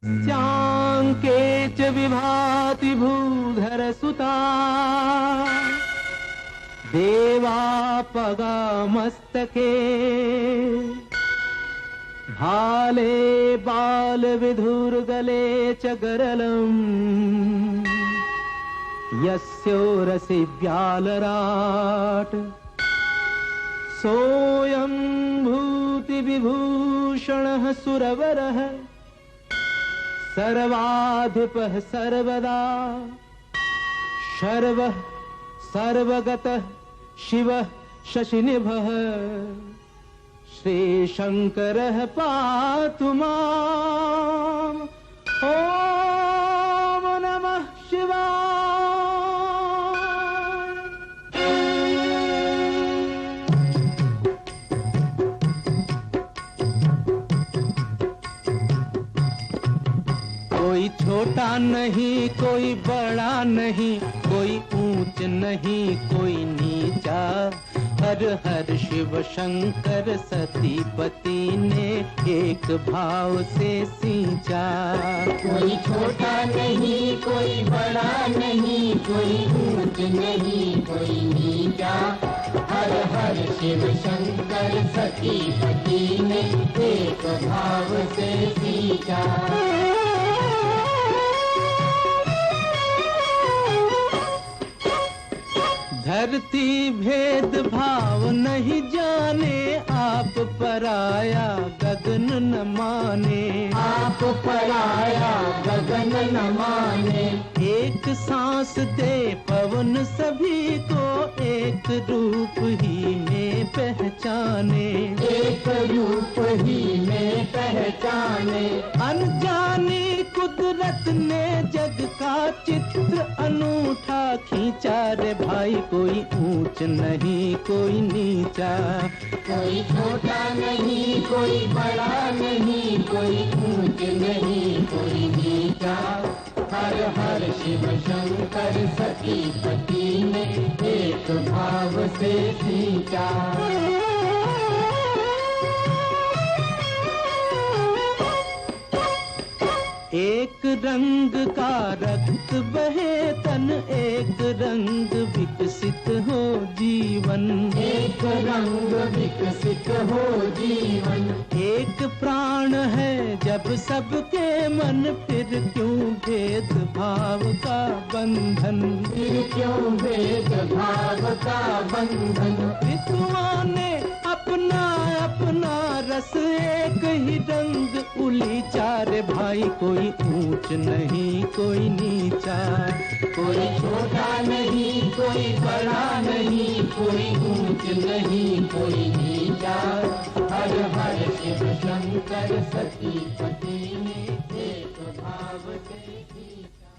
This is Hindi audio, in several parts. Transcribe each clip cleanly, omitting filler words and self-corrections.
स्यांके च विभाति भूधर सुता देवापगा मस्तके भाले बाल विधुर्गले च गरलम् यस्योरसि व्यालराट सोऽयं भूति विभूषणः सुरवरः सर्वाधिपः सर्वदा शर्वः सर्वगतः शिवः शशिनिभः श्रीशंकरः पातु माम् ॐ नमः शिवाय। कोई छोटा नहीं कोई बड़ा नहीं, कोई ऊंच नहीं कोई नीचा, हर हर शिव शंकर सतीपति ने एक भाव से सींचा। कोई छोटा नहीं कोई बड़ा नहीं, कोई ऊंच नहीं कोई नीचा, हर हर शिव शंकर सतीपति ने एक भाव से सींचा। धरती भेद भाव नहीं जाने, आप पराया गगन न माने। आप पराया गगन न माने। एक सांस दे पवन सभी को, एक रूप ही में पहचाने। एक रूप ही में पहचाने। अनजानी कुदरत ने जग का चित्र अनूठा खींचा रे भाई, कोई ऊंच नहीं कोई नीचा। कोई छोटा नहीं कोई बड़ा नहीं, कोई ऊंच नहीं कोई नीचा, हर हर शिव शंकर सतीपति ने एक भाव से सींचा। एक रंग का रक्त बहे तन, एक रंग विकसित हो जीवन। एक रंग विकसित हो जीवन। एक प्राण है जब सबके मन, फिर क्यों भेद भाव का बंधन। फिर क्यों भेद भाव का बंधन। ऋतुओं ने अपना अपना रस एक ही रंग उली चार भाई, कोई ऊंच नहीं कोई नीचा। कोई छोटा नहीं कोई बड़ा नहीं, कोई ऊंच नहीं कोई नीचा, हर हर शिव शंकर सतीपति ने एक भाव से सींचा।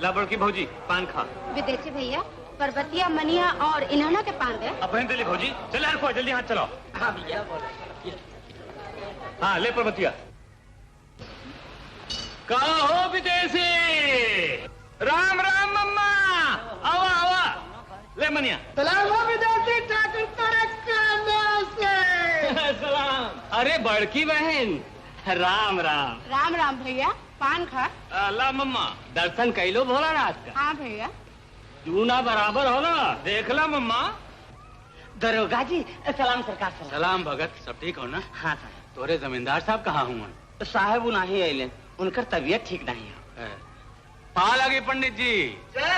ला बड़की भौजी पान खा। विदेशी भैया पर्वतिया मनिया और इन्होंने के पान दे। अब दिल्ली भौजी चले हर जल्दी हाथ चलाओ। हाँ भैया हाँ ले पर्वतिया। कहा हो विदेशी? राम राम मम्मा। आवा आवा ले मनिया। सलाम हो विदेशी ठाकुर से। सलाम। अरे बड़की बहन राम राम। राम राम भैया पान खा। ला मम्मा दर्शन कैलो भोलानाथ का। हाँ भैया जूना बराबर हो ना, देखला मम्मा। दरोगा जी सलाम सरकार। सलाम भगत, सब ठीक हो ना? हाँ सर। तोरे जमींदार साहब कहाँ हुआ? साहब नहीं आइले, उनकर तबीयत ठीक नहीं है। पा लगे पंडित जी। जय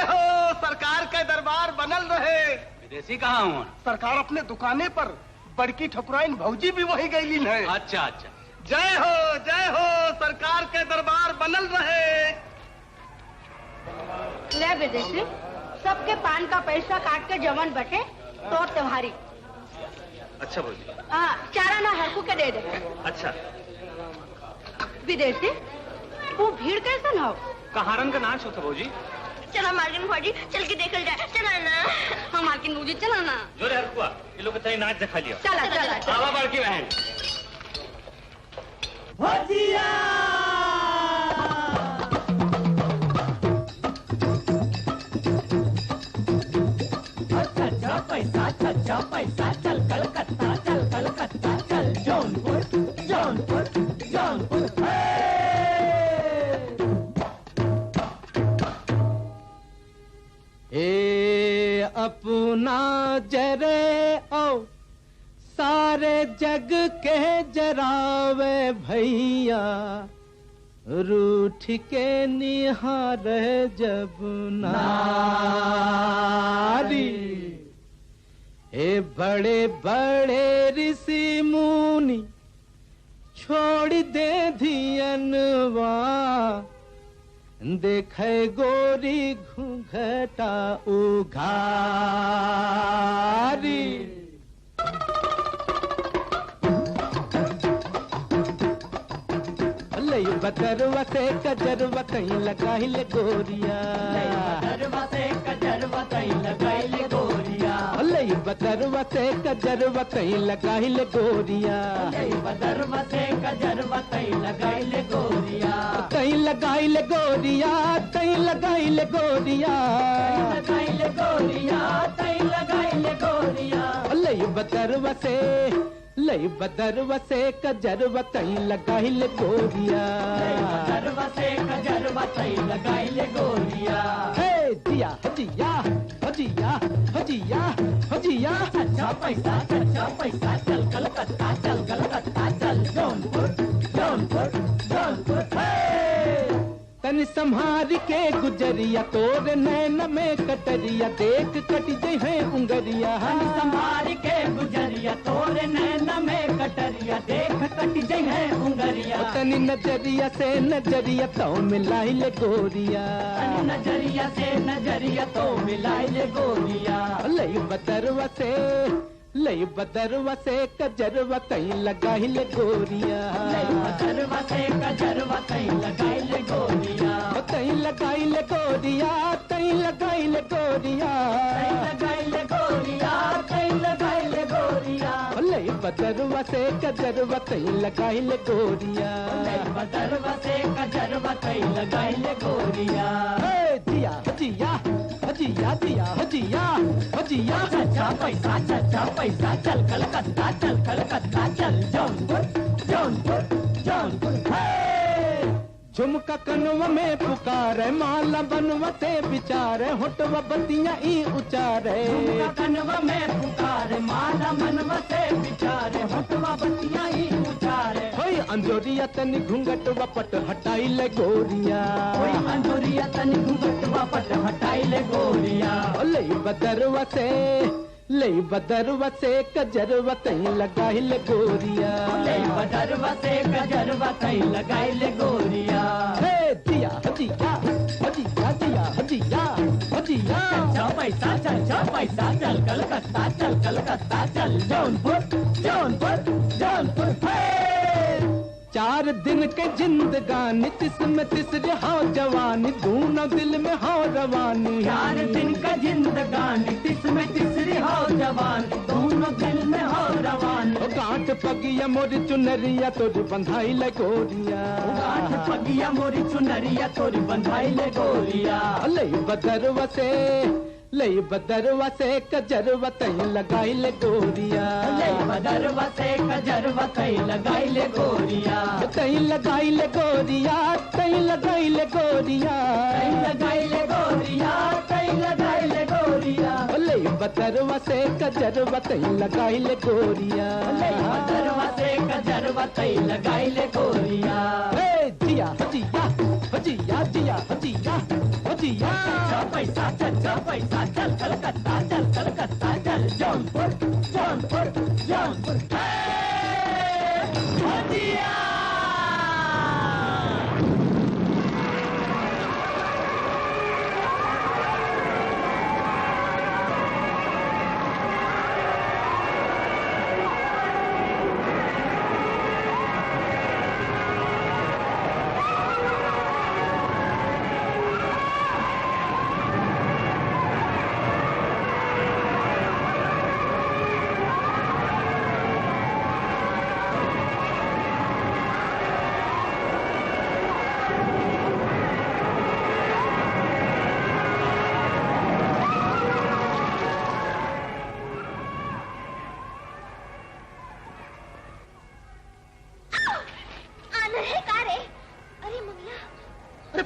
हो सरकार के दरबार बनल रहे। विदेशी कहाँ हुआ? सरकार अपने दुकाने पर, बड़की ठकुराइन भौजी भी वही गईली है। अच्छा अच्छा। जय हो सरकार के दरबार बनल रहे। ले विदेशी सबके पान का पैसा काट के जमन बटे तो त्योहारी। अच्छा भौजी। हाँ चारा ना हरकू के दे दे। अच्छा। विदेशी वो भीड़ कैसे न हो? कहारन का नाच होता भौजी। चला मालकिन भौजी चल के देखल जाए। चला ना। हाँ मालकिन भौजी चला ना। जोरे हरकुआ ये लोग तेरी नाच दिखा लिया। चला चला। आवा बड़की बहन। भजिया छज्जा पैसा चल कलकत्ता चल। अपना जरे ओ सारे जग के जरावे भैया, रूठ के निहार जब नारी। हे बड़े बड़े ऋषि मुनि छोड़ दे धियनवा, देखे गोरी घूंघटा उघारी। लई बदरवा से कजरवा कहीं लगाई ले गोरिया, बदरवा से कजरवा कहीं लगाई ले गोरिया, लई बदरवा से कजरवा कहीं लगाई ले गोरिया, बदरवा से कजरवा कहीं लगाई ले गोरिया, कहीं लगाई ले गोरिया, कहीं लगाई ले गोरिया, लगाई ले गोरिया, कहीं लगाई ले गोरिया। लई बदरवा से लई बदरवा से कजरवा कहीं लगाई ले गोरिया, बदरवा से कजरवा कहीं लगाई ले गोरिया। हे जिया हजिया हजिया हजिया हजिया। अच्छा पैसा चल कलकत्ता, चल कलकत्ता, चल जौनपुर जौनपुर जौनपुर। तन संहार के गुजरिया, तोरे नैन में कटरिया, देख कट जई है उंगरिया। संभाल के गुजरिया, तोरे नैन में कटरिया, देख कट जई है उंगरिया। तनी नजरिया से नजरिया तो मिलाई ले गोरिया, नजरिया से नजरिया तो मिलाई ले गोरिया। लई बदरवा से लई बदरवा से कजरवा कहीं लगाई ले गोरिया, बदरवा से कजरवा कहीं लगाई ले गोरिया, कहीं लगाई ले गोरिया, कहीं लगाई ले गोरिया, लगाई ले गोरिया, कहीं लगाई ले गोरिया। लई बदरवा से कजरवा कहीं लगाई ले गोरिया, बदरवा से कजरवा कहीं लगाई ले गोरिया। जिया हजिया हजिया जिया हजिया हजिया। अच्छा पैसा चल कलकत्ता, चल कलकत्ता, चल जौनपुर जौनपुर जौनपुर। झुमका कनवा में पुकारे, माला बनवा से बिचारे, होटवा बतिया ई उचारे। झुमका कनवा में पुकारे, माला मनवा से बिचारे, होटवा बतिया ही उचारे। होई अंजोरिया तनी घूंघटवा पट हटाई ले गोरिया, कोई अंजोरिया तनी घूंघटवा पट हटाई ले गोरिया। लई बदरवा से लई बदरवा से कजरवा कहीं लगाई ले गोरिया, बदरवा से कजरवा कहीं लगाई ले गोरिया। हे जिया हजिया हजिया जिया हजिया हजिया। अच्छा पैसा चल कलकत्ता, चल कलकत्ता, चल जौनपुर जौनपुर जौनपुर। चार दिन के जिंदगानी, तिस्म तिसरे हाउ जवानी, दोनों दिल में हाउ रवानी। 4 दिन का जिंदगानी, तिसमें तिसरी हो जवानी, दोनों दिल में हो रवानी। गांठ पगिया मोरी चुनरिया तोरी बंधाई ले गोरिया, गांठ पगिया मोरी चुनरिया तोरी बंधाई ले गोरिया। लई बदरवा से लई बदरवा से कजरवा कहीं लगाई ले गोरिया, बदरवा से कजरवा कहीं लगाई ले गोरिया, कहीं लगाई ले गोरिया, कहीं लगाई ले गोरिया, कहीं लगाई ले गोरिया, कहीं लगाई ले गोरिया। लई बदरवा से कजरवा कहीं लगाई ले गोरिया, बदरवा से कजरवा कहीं लगाई ले गोरिया। जिया हजिया हजिया जिया हजिया हजिया। पैसा चल कलकत्ता, चल कलकत्ता, चल जौनपुर जौनपुर जौनपुर। हजिया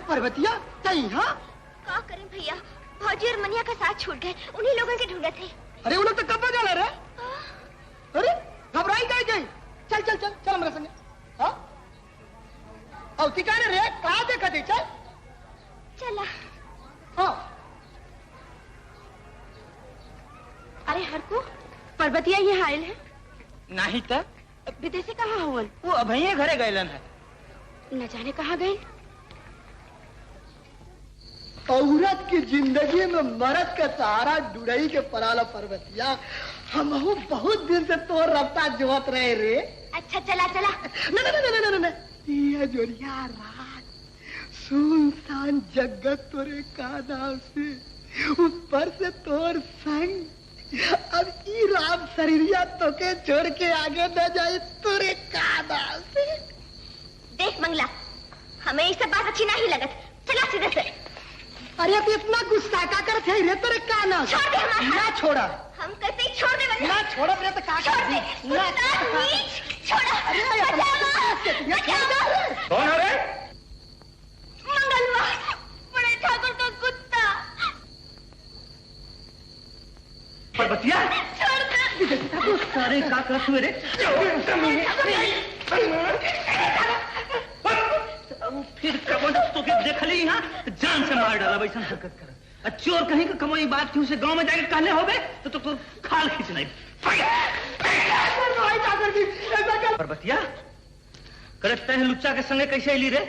पर्वतिया कहीं हाँ का करें भैया, फौजी और मनिया का साथ छूट गए, उन्हीं लोगों के ढूंढे थे। अरे उन्हें तो कब जाना रे? अरे घबराई गई गई। चल चल चल चल हमारे संगे। हाँ और ठिकाने रे कहाँ देखा थी? चल चला। हाँ अरे हरकू पर्वतिया ये हायल है नहीं तो विदेशी कहाँ हुआ? वो अभी घरे गए है। न जाने कहाँ गए। औरत की जिंदगी में मर्द का सहारा डुड़ई के पराला पर्वतिया। हम बहुत दिन से तो रफ्ता जोत रहे रे। अच्छा चला चला। न ये जोरिया रात सुनसान जगत तोरे कादा से ऊपर से तोर संग। अब ई राम शरीरिया तो के छोड़ के आगे न जाए तोरे कादा से। देख मंगला, हमें ये सब बात अच्छी नहीं लगत। चला सीधे से। अरे अब इतना गुस्सा का कर थे रे तोरे काना। छोड़ दे हमारा। ना छोड़ा। हम कहते ही छोड़ दे वरना। ना छोड़ा रे तो का छोड़ दे। ना छोड़ा। कौन है रे? मंगलवा, बड़े ठाकुर का कुत्ता। पर्वतिया छोड़ दे। सारे का कर रे? फिर कमों तो के देख ली यहाँ जान से मार डाला वैसा हरकत कर। चोर कहीं का कमाई बात क्यों से गांव में जाके कहले होबे तो खाल खींच नहीं। पर्वतिया करते हैं लुच्चा के संगे कैसे ली रे?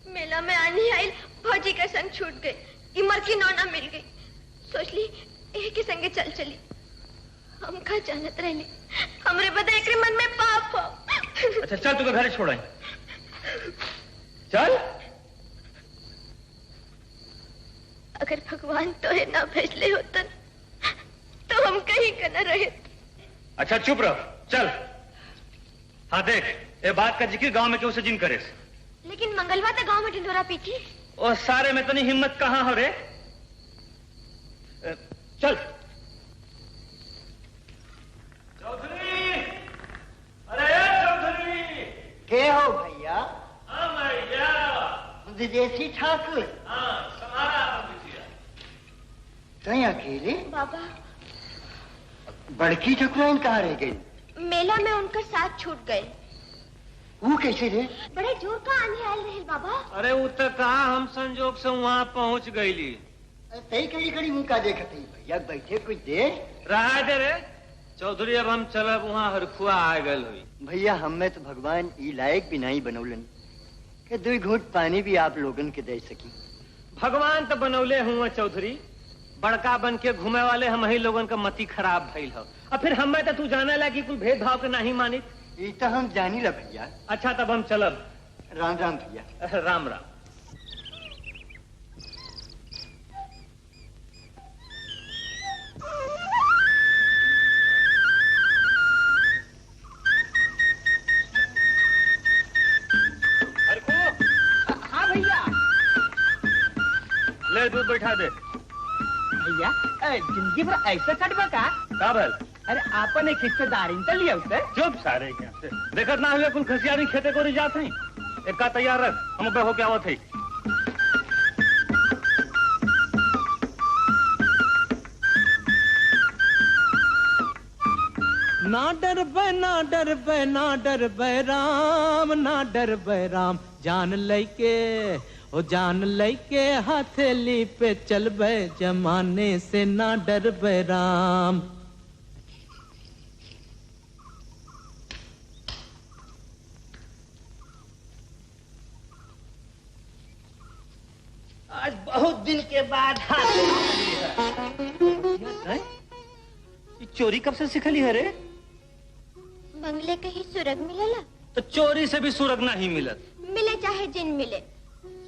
मेला में आनी आई फौजी का संग छूट गई, इमर की नौना मिल गई। सोच ली एक ही संगे चल चली। हम का जानत रहने हमरे बदे एक मन में पाप हो। अच्छा चल तुझे घर छोड़ाई। चल। अगर भगवान तो है ना भेजले होतन तो हम कहीं का न रहे। अच्छा चुप रहो चल। हाँ देख ये बात का जिक्र गांव में क्यों से जिन करे। लेकिन मंगलवा तो गांव में ढिंडोरा पीटी। और सारे में तनी हिम्मत कहाँ हो रे? चल। चौधरी, अरे चौधरी के हो भैया? हाँ भैया विदेशी ठाकुर। हाँ समारा कहीं अकेले? बाबा बड़की ठकुराइन कहाँ रह गई? मेला में उनका साथ छूट गए। वो कैसे रे? बड़े जोर का आने आयल रहे बाबा। अरे वो तो कहा हम संजोग से वहाँ पहुँच गईली। सही कड़ी कड़ी मुंह देखते भैया बैठे कुछ देर रहा दे रे चौधरी। अब हम चलब वहाँ हरखुआ आ गल हुई। भैया हमें तो भगवान ई लायक भी नहीं बनौलन के 2 घूंट पानी भी आप लोगन के दे सकी। भगवान तो बनौले हुआ चौधरी, बड़का बन के घूमे वाले हम ही लोगन का मति खराब भइल हो। और फिर हमें तो तू जाने लगी कुल भेदभाव के नहीं मानी। ये तो हम जानी ला भैया। अच्छा तब हम चलब। राम राम भैया। राम राम। हाँ भैया। ले दूध बैठा दे। भैया जिंदगी भर ऐसा कटवा का? काबल अरे आपने एक हिस्सेदारी तो लिया उसे। चुप सारे क्या से देखत ना हुए कुल खसियारी खेते को नहीं जाते हैं। एक का तैयार रख हम पे हो क्या होत है। ना डर बे ना डर बे ना डर बे राम, ना डर बे राम। जान लैके ओ जान लैके हथेली पे चल बे, जमाने से ना डर बे राम। आज बहुत दिन के बाद हाथ चोरी कब से सिखली है रे? बंगले कहीं सुरग मिलेला? तो चोरी से भी सुरग नहीं मिलत। मिले चाहे जिन मिले,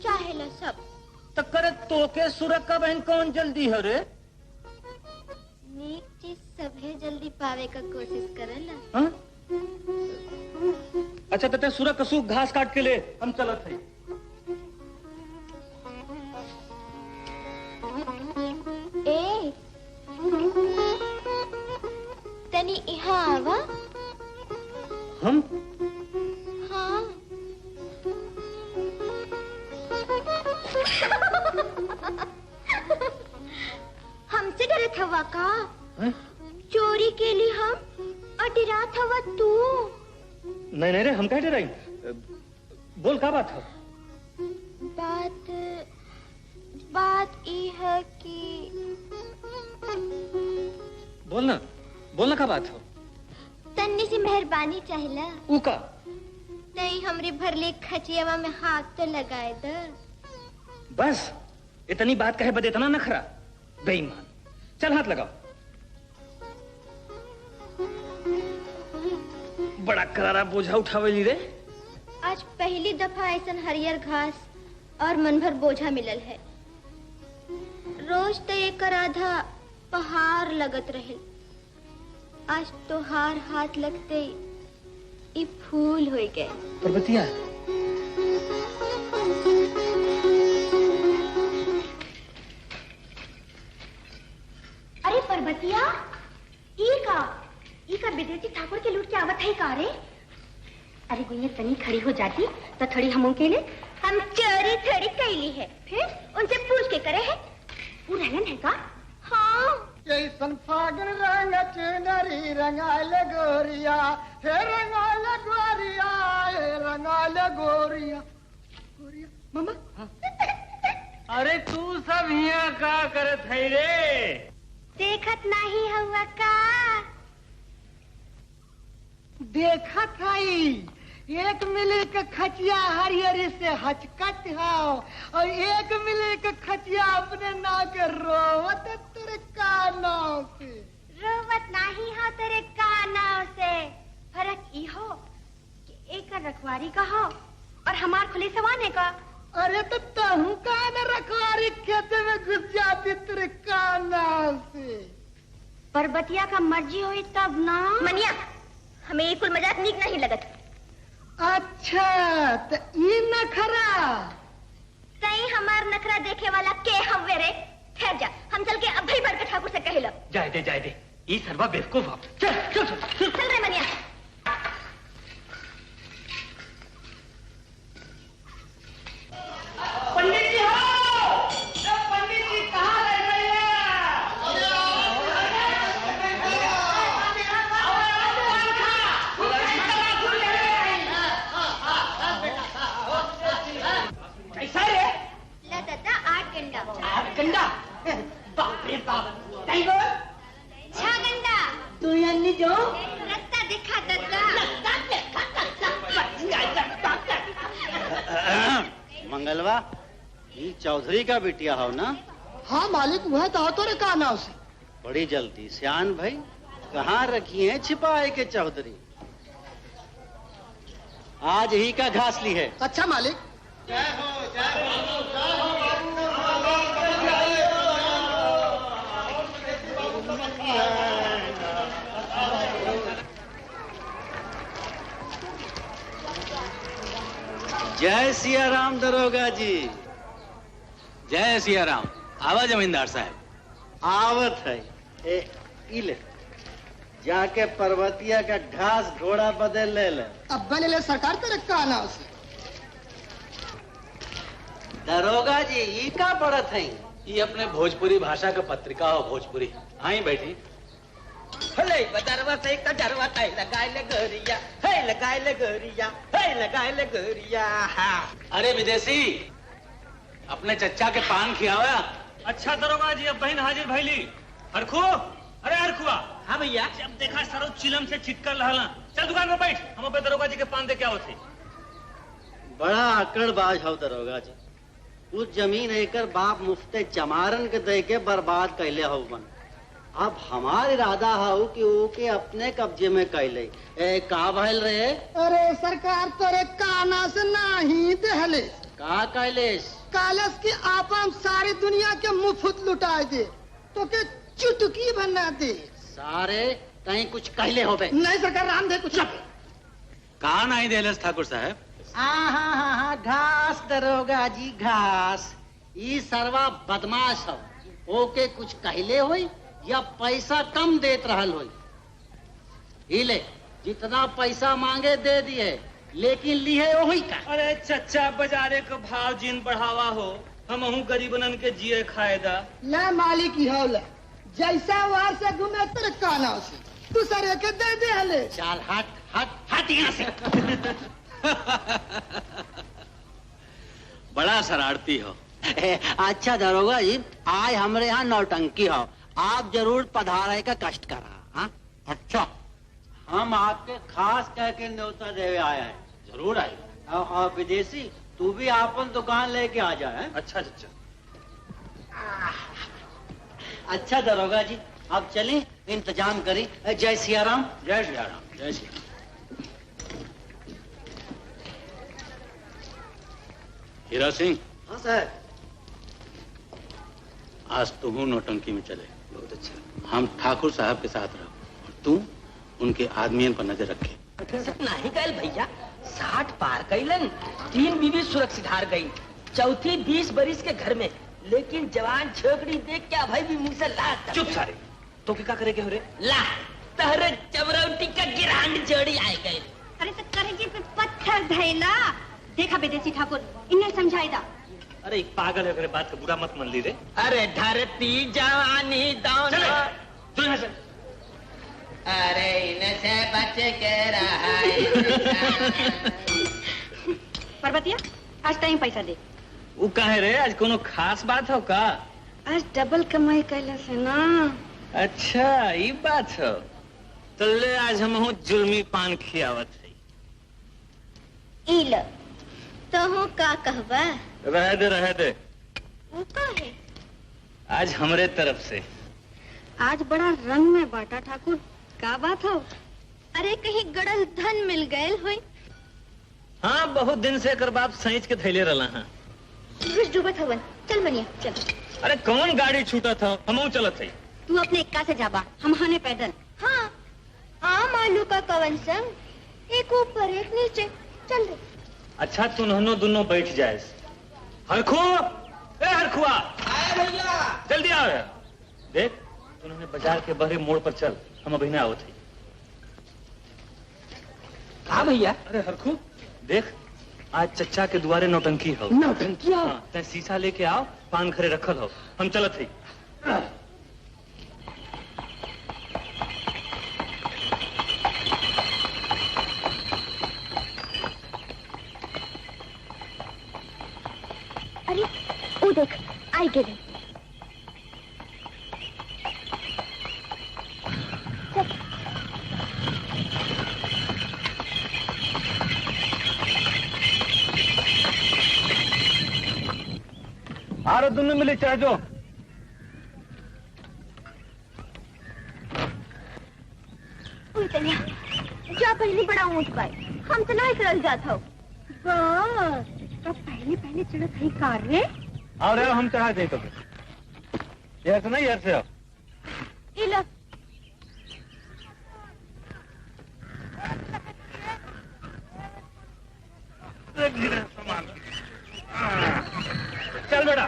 चाहे ला सब। तो करे तो के सुरग का बहन कौन जल्दी है रे? नीक चीज सभे जल्दी पावे का कोशिश करेला। हाँ? अच्छा तो सुरग का सूख घास काट के ले हम चलत है। ए तनी यहाँ आवा। हम? हाँ हवा का चोरी के लिए हम अटिरात हवा तू। नहीं नहीं रे, हम कह रही। बोल का बात है? बात ये है कि बोलना बोलना का बात हो? तन्नी सी मेहरबानी चाहिए। ऊ का नहीं हमरे भरले खचियावा में हाथ तो लगाए द। बस इतनी बात कहे बदे इतना नखरा? बेईमान, चल हाथ लगाओ। बड़ा करारा बोझा उठावेली रे। आज पहली दफा ऐसन हरियर घास और मन भर बोझा मिलल है। रोज तो एक आधा पहाड़ लगत रहे, आज तो हार हाथ लगते ये फूल हो गए। पर्वतिया अरे पर्वतिया, ई का विदेशी ठाकुर के लूट के आवत है का रे? अरे गुइया तनी खड़ी हो जाती तो थोड़ी हम के लिए हम चोरी थोड़ी कैली है, फिर उनसे पूछ के करे है। वो रहलन है का? हाँ जैसन फागुन रंग चुनरी रंगाल गोरिया, हे रंगाल गोरिया, हे रंगाल गोरिया। गोरिया मामा अरे तू सब यहाँ का करत है रे? देखत नहीं हुआ का? देखत हई एक मिले के खचिया हरियरी से हचकत हाओ और एक मिले के खचिया अपने नाव के रोवत तेरे कानों से। रोवत नहीं हो तेरे कानों से। फर्क ई हो कि एक रखवारी का हो और हमार खुले सवाने का। अरे तो तहु कान रखवारी खेते में घुस जाती तेरे कानों से। पर्वतिया का मर्जी हुई तब ना। मनिया हमें ये कुल मजाक नीक नहीं लगत। अच्छा तो ये नखरा कहीं हमार नखरा देखे वाला के हवे रे? ठहर जा, हम चल के अभई बड़का ठाकुर से कह लो। जाए दे ये सर्वा बेवकूफ। चल चल चल चल रे मनिया। पंडित जी हो, पंडित जी कहाँ रह गए? कैसा रे? ला दादा 8 गंडा। 8 गंडा? बाप रे बाप। नहीं बोल। 6 गंडा। तू यानी जो रास्ता दिखा दादा। मंगलवा ये चौधरी का बिटिया हो ना? हाँ मालिक वह तो तोरे कानों से। बड़ी जल्दी सियान भाई कहाँ रखी है छिपाए के चौधरी? आज ही का घास ली है। अच्छा मालिक। जय सिया राम दरोगा जी। जय सिया राम। आवा जमींदार साहब। आवत है। इले जाके पर्वतिया का घास घोड़ा बदल ले ले। अब बने ले सरकार तेरे कानों से। दरोगा जी ये का पड़त है? ये अपने भोजपुरी भाषा का पत्रिका हो भोजपुरी। आई बैठी। हले बदरवा से कजरवा तै लगाए ले गोरिया, हे लगाए ले गोरिया, हे लगाए ले गोरिया। अरे विदेशी, अपने चच्चा के पान खियावा। अच्छा दरोगा जी, अब बहन हाजिर भैली। हरखू, अरे हरखुआ। हाँ भैया। जब देखा सरो चिलम से छिटकर लहला। चल दुकान में बैठ, हम पे दरोगा जी के पान दे क्या होते। बड़ा अकड़बाज हो दरोगा जी। उस जमीन एकर बाप मुफ्ते चमारन के दे के बर्बाद कैले हो बन। अब हमार इरादा हो कि ओके अपने कब्जे में कैले। का भइल रहे? अरे सरकार तोरे काना से नहीं दहले। का कैलेश? कालस की आपन सारी दुनिया के मुफ्त लुटा दे तो के चुटकी बना दे। सारे कहीं कुछ कहले हो बे? नहीं सरकार राम दे कुछ। कहा नहीं देलस ठाकुर साहब? हाँ घास दरोगा जी घास। ये सर्वा बदमाश हो। ओके कुछ कहले होई या पैसा कम देत रहल होई? ले जितना पैसा मांगे दे दिए, लेकिन लिए वही का। अरे चच्चा बाजारे का भाव जिन बढ़ावा हो, हम गरीबनन के जिए खाएदा। ला मालिक ही होला जैसा वार से घूमे तेरे काना से तू सर के दे दे हले। चल हट हट हट यहाँ से। बड़ा शरारती हो। अच्छा दरोगा जी, आज हमारे यहाँ नौटंकी हो, आप जरूर पधारे का कष्ट करा। हाँ अच्छा, हम आपके खास कह के न्योता देवे आया है। जरूर आए। और विदेशी तू भी आपन दुकान लेके आ जाए। अच्छा अच्छा। अच्छा दरोगा जी, अब चलें, इंतजाम करें। जय सिया राम। जय सिया राम। जय सिया। हीरा सिंह। हाँ सर। आज तुम नौटंकी में चले। बहुत अच्छा। हम ठाकुर साहब के साथ रहो और तू उनके आदमियों पर नजर रखे। नहीं गए भैया, 60 पार कैलन, 3 बीवी सुरक्षित हार गई, चौथी 20 बरिस के घर में, लेकिन जवान छोकरी देख के भाई भी मुंह से लात। चुप सारे, तो क्या करेगे हो रे? ला तहरे चबरौटी का गिरांड जोड़ी आए गए। अरे तो करेगी पे पत्थर धैला। देखा विदेशी ठाकुर, इन्हें समझाएगा। अरे एक पागल है, मेरे बात का बुरा मत मान ली रे। अरे धरती जवानी दोनों। तू यहाँ से। अरे इनसे बच के रहा। पर्वतिया, आज टाइम पैसा दे। वो कहे रे, आज कोनो खास बात हो का? आज डबल कमाई कैला से ना। अच्छा ये बात है। तो ले आज हम जुल्मी पान खियावत है। इल तो हूँ का कहबा? रह दे रह दे। वो का है? आज हमरे तरफ से। आज बड़ा रंग में बाटा ठाकुर, का बात हो? अरे कहीं गड़ल धन मिल गए हुई। हाँ बहुत दिन से कर बाप सहीच के थैले रला। हाँ घुस डूबत हवन, चल बनिया चल। अरे कौन गाड़ी छूटा था, हम चलत है। तू अपने इक्का से जाबा, हम हाने पैदल। हाँ आम आलू का कवन संग, एक ऊपर एक नीचे, चल रे। अच्छा तू दोनों बैठ जाए। हरखू, ए हरखुआ, भैया जल्दी आओ। देख तूने बाजार के बहरे मोड़ पर चल, हम अभी ना आवत है। हाँ भैया। अरे हरखू देख, आज चच्चा के दुआरे नौटंकी हो। नौटंकी हो? हाँ, तै शीशा लेके आओ, पान खरे रखल हो, हम चलत है। अरे वो देख आई गिरे। आरो दोनों मिले चाहे जो। जा पहले बड़ा ऊंच पाए, हम तो नहीं चल जाता हो। बस तो पहले पहले चढ़त है कार रे। और हम चढ़ा दे तो यार से नहीं यार से। इला चल बेटा।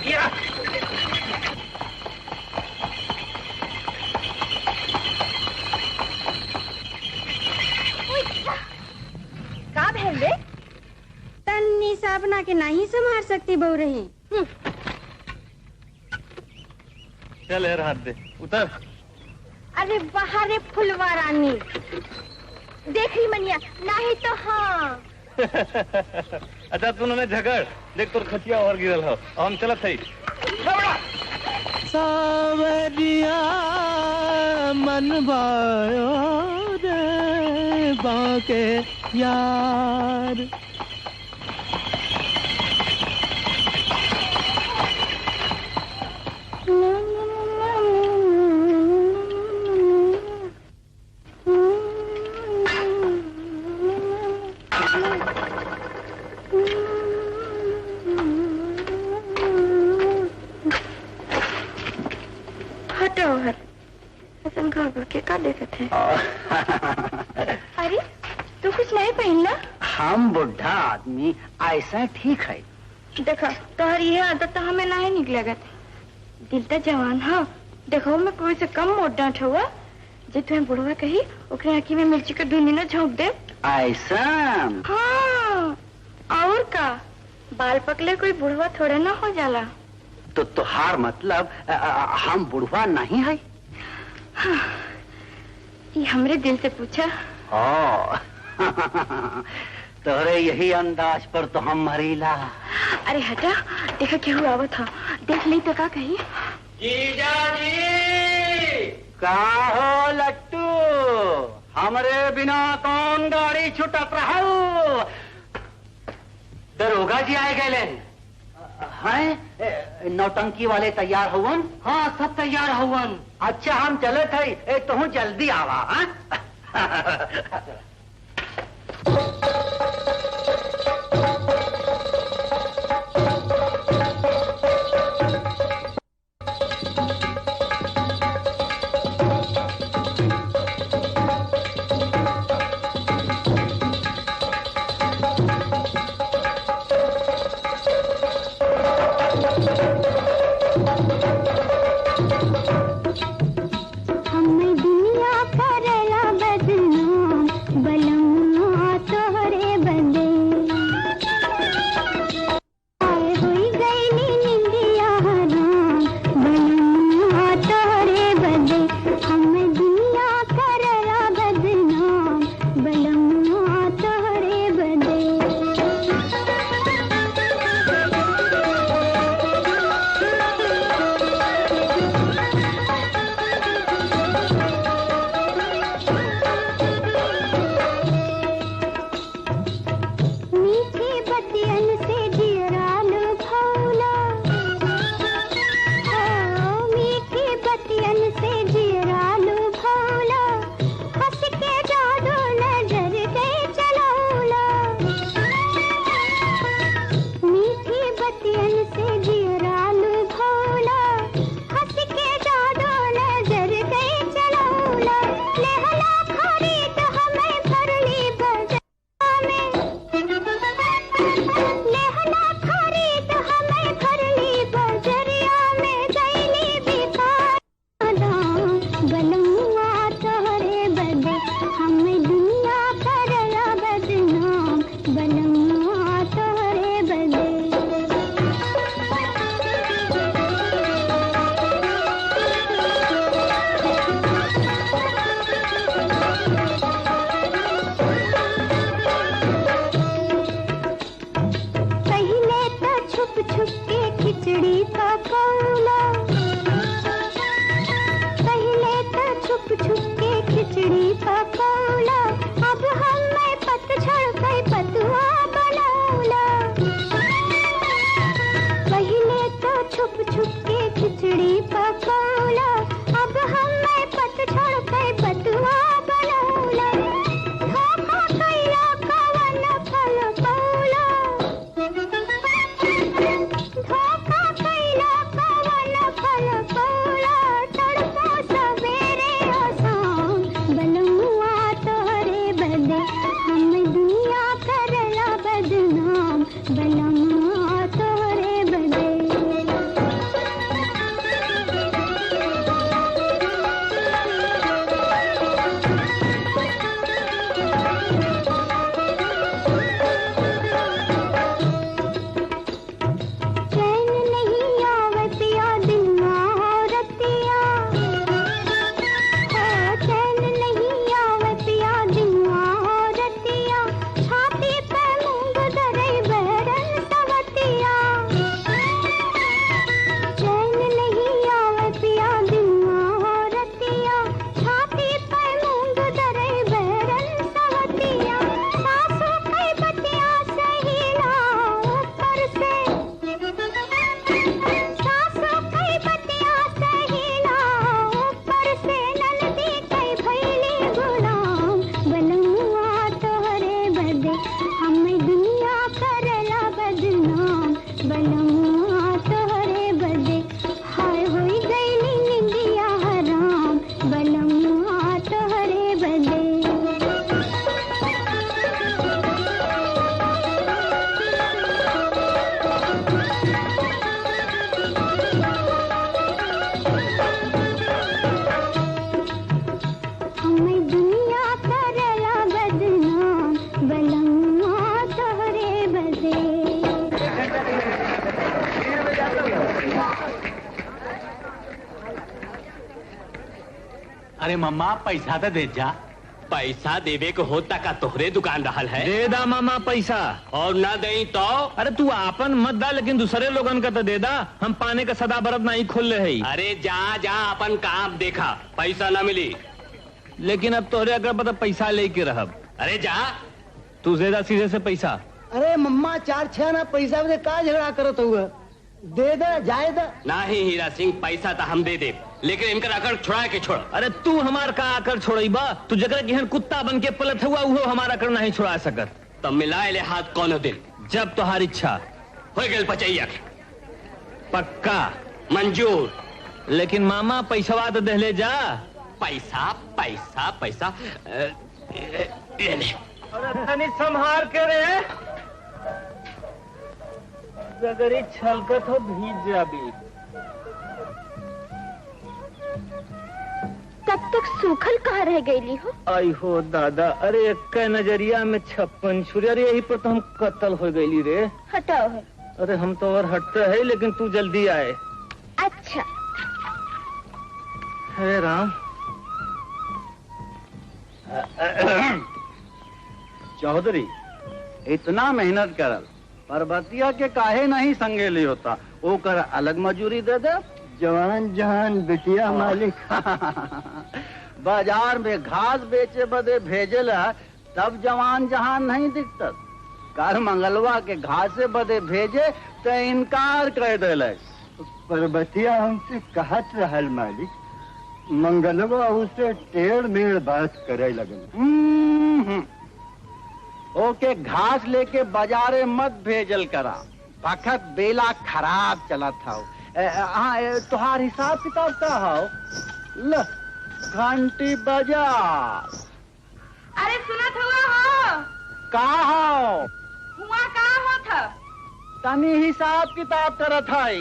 या का भेल रे? तन्नी सा बना के नहीं संभाल सकती बहु रही। चल यार हाथ दे, उतर। अरे बाहर फुलवा रानी, देख रही मनिया, नहीं तो हाँ। अच्छा तूने झगड़ देख, तोर खटिया और गिरल हो, हम चलत है। सावरिया मन भायो रे बाके यार। अरे तू कुछ नहीं पहनना? हम बुढ़ा आदमी ऐसा ठीक है। देखा तोहर ये आदत तो हमें नहीं निकलेगा। दिल तो जवान हो, देखो मैं कोई से कम मोट डांट हुआ, जे तुम्हें बुढ़वा कही ओकरे आँखी में मिर्ची का दूनी न झोंक दे। ऐसा? हाँ और का, बाल पकले कोई बुढ़वा थोड़े ना हो जाला। तो तुहार मतलब हम बुढ़वा नहीं है? हाँ, ये हमरे दिल से पूछा। तोरे यही अंदाज पर तो हम मरीला। अरे हटा, देखा क्यों आवा था, देख ली तो का कही। जीजा जी का हो लट्टू, हमरे बिना कौन गाड़ी छुटत रहू? दरोगा जी आए गए हैं? नौटंकी वाले तैयार हुवन? हाँ, सब तैयार हुवन। अच्छा, हम चले थे, तुम जल्दी आवा। अरे मम्मा पैसा तो दे जा। पैसा देवे को होता का तोहरे दुकान रहल है। दे दा मामा पैसा। और ना दे तो? अरे तू आपन मत दा, लेकिन दूसरे लोगन का तो दे दा। हम पाने का सदा बरत नहीं खोल रहे है। अरे जा जा अपन काम देखा, पैसा ना मिली। लेकिन अब तोहरे अगर पता पैसा लेके रहब। अरे जा तू दे दा सीधे से पैसा। अरे मम्मा 4-6 ना पैसा में का झगड़ा करत हुआ, दे दे जाए दा। नहीं हीरा सिंह, पैसा तो हम दे दे, लेकिन इनकर अकड़ छोड़ा के छोड़। अरे तू हमार का आकर छोड़ई बा? तू जगह की कुत्ता बन के पलट हुआ वो हमारा कर नहीं छोड़ा सकत। तब मिलाए ले हाथ कौन दिन, जब तुम्हारी इच्छा हो गए। पचैया पक्का मंजूर। लेकिन मामा पैसा तो दे ले जा। पैसा पैसा पैसा ये ले। अरे तनी संभार के रे, जगरी छलकत हो भीज जाबी। तब तक सूखल कहाँ रह गई हो? आई हो दादा, अरे एक नजरिया में 56 छुरी। अरे यही पर तो हम कत्ल हो गई रे। हटाओ है। अरे हम तो और हटते है, लेकिन तू जल्दी आए। अच्छा। हे राम। चौधरी इतना मेहनत करल, पर्वतिया के काहे नहीं संगेली होता, वो कर अलग मजूरी दे दे। जवान जहान बिटिया मालिक। बाजार में घास बेचे बदे भेजेला, तब जवान जहान नहीं दिखता। कर मंगलवा के घास बदे भेजे तो इनकार कर देले। पर्वतिया हमसे कहत रहल मालिक, मंगलवा उसे टेढ़ मेढ़ बात करे लगल। ओके घास लेके बाजारे मत भेजल करा, वक्त बेला खराब चला था। हाँ तुहार हिसाब किताब का हो? ल घंटी बजा। अरे सुनत हुआ हो? का हो? हुआ का हो था? तनी हिसाब किताब करत है।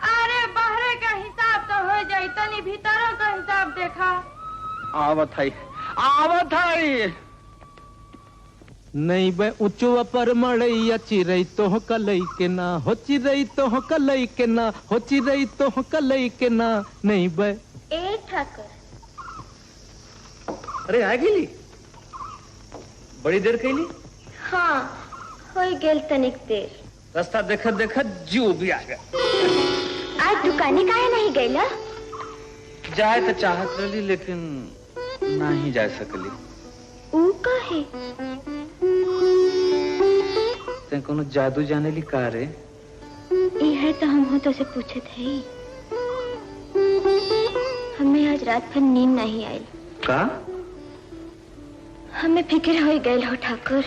अरे बाहरे का हिसाब तो हो जाए, तनी भीतरों का हिसाब देखा। आवत है, आवत है। नहीं बे ऊंचो पर मड़ैया चिरई तो हो कलई के ना, हो चिरई तो हो कलई के ना, हो चिरई तो हो कलई के ना। नहीं बे। ए ठाकर। अरे आ गेली, बड़ी देर कैली। हाँ हो गेल तनिक देर। रास्ता देखत देखत जीव भी आ गया। आज दुकाने काहे नहीं गईला? जाए तो चाहत रही, लेकिन नहीं जा सकली। ऊ काहे? ते कोनो जादू जाने ली का रे? यह तो हम हो तो से पूछे थे। हमें आज रात भर नींद नहीं आई। का? हमें फिक्र हो गई हो ठाकुर।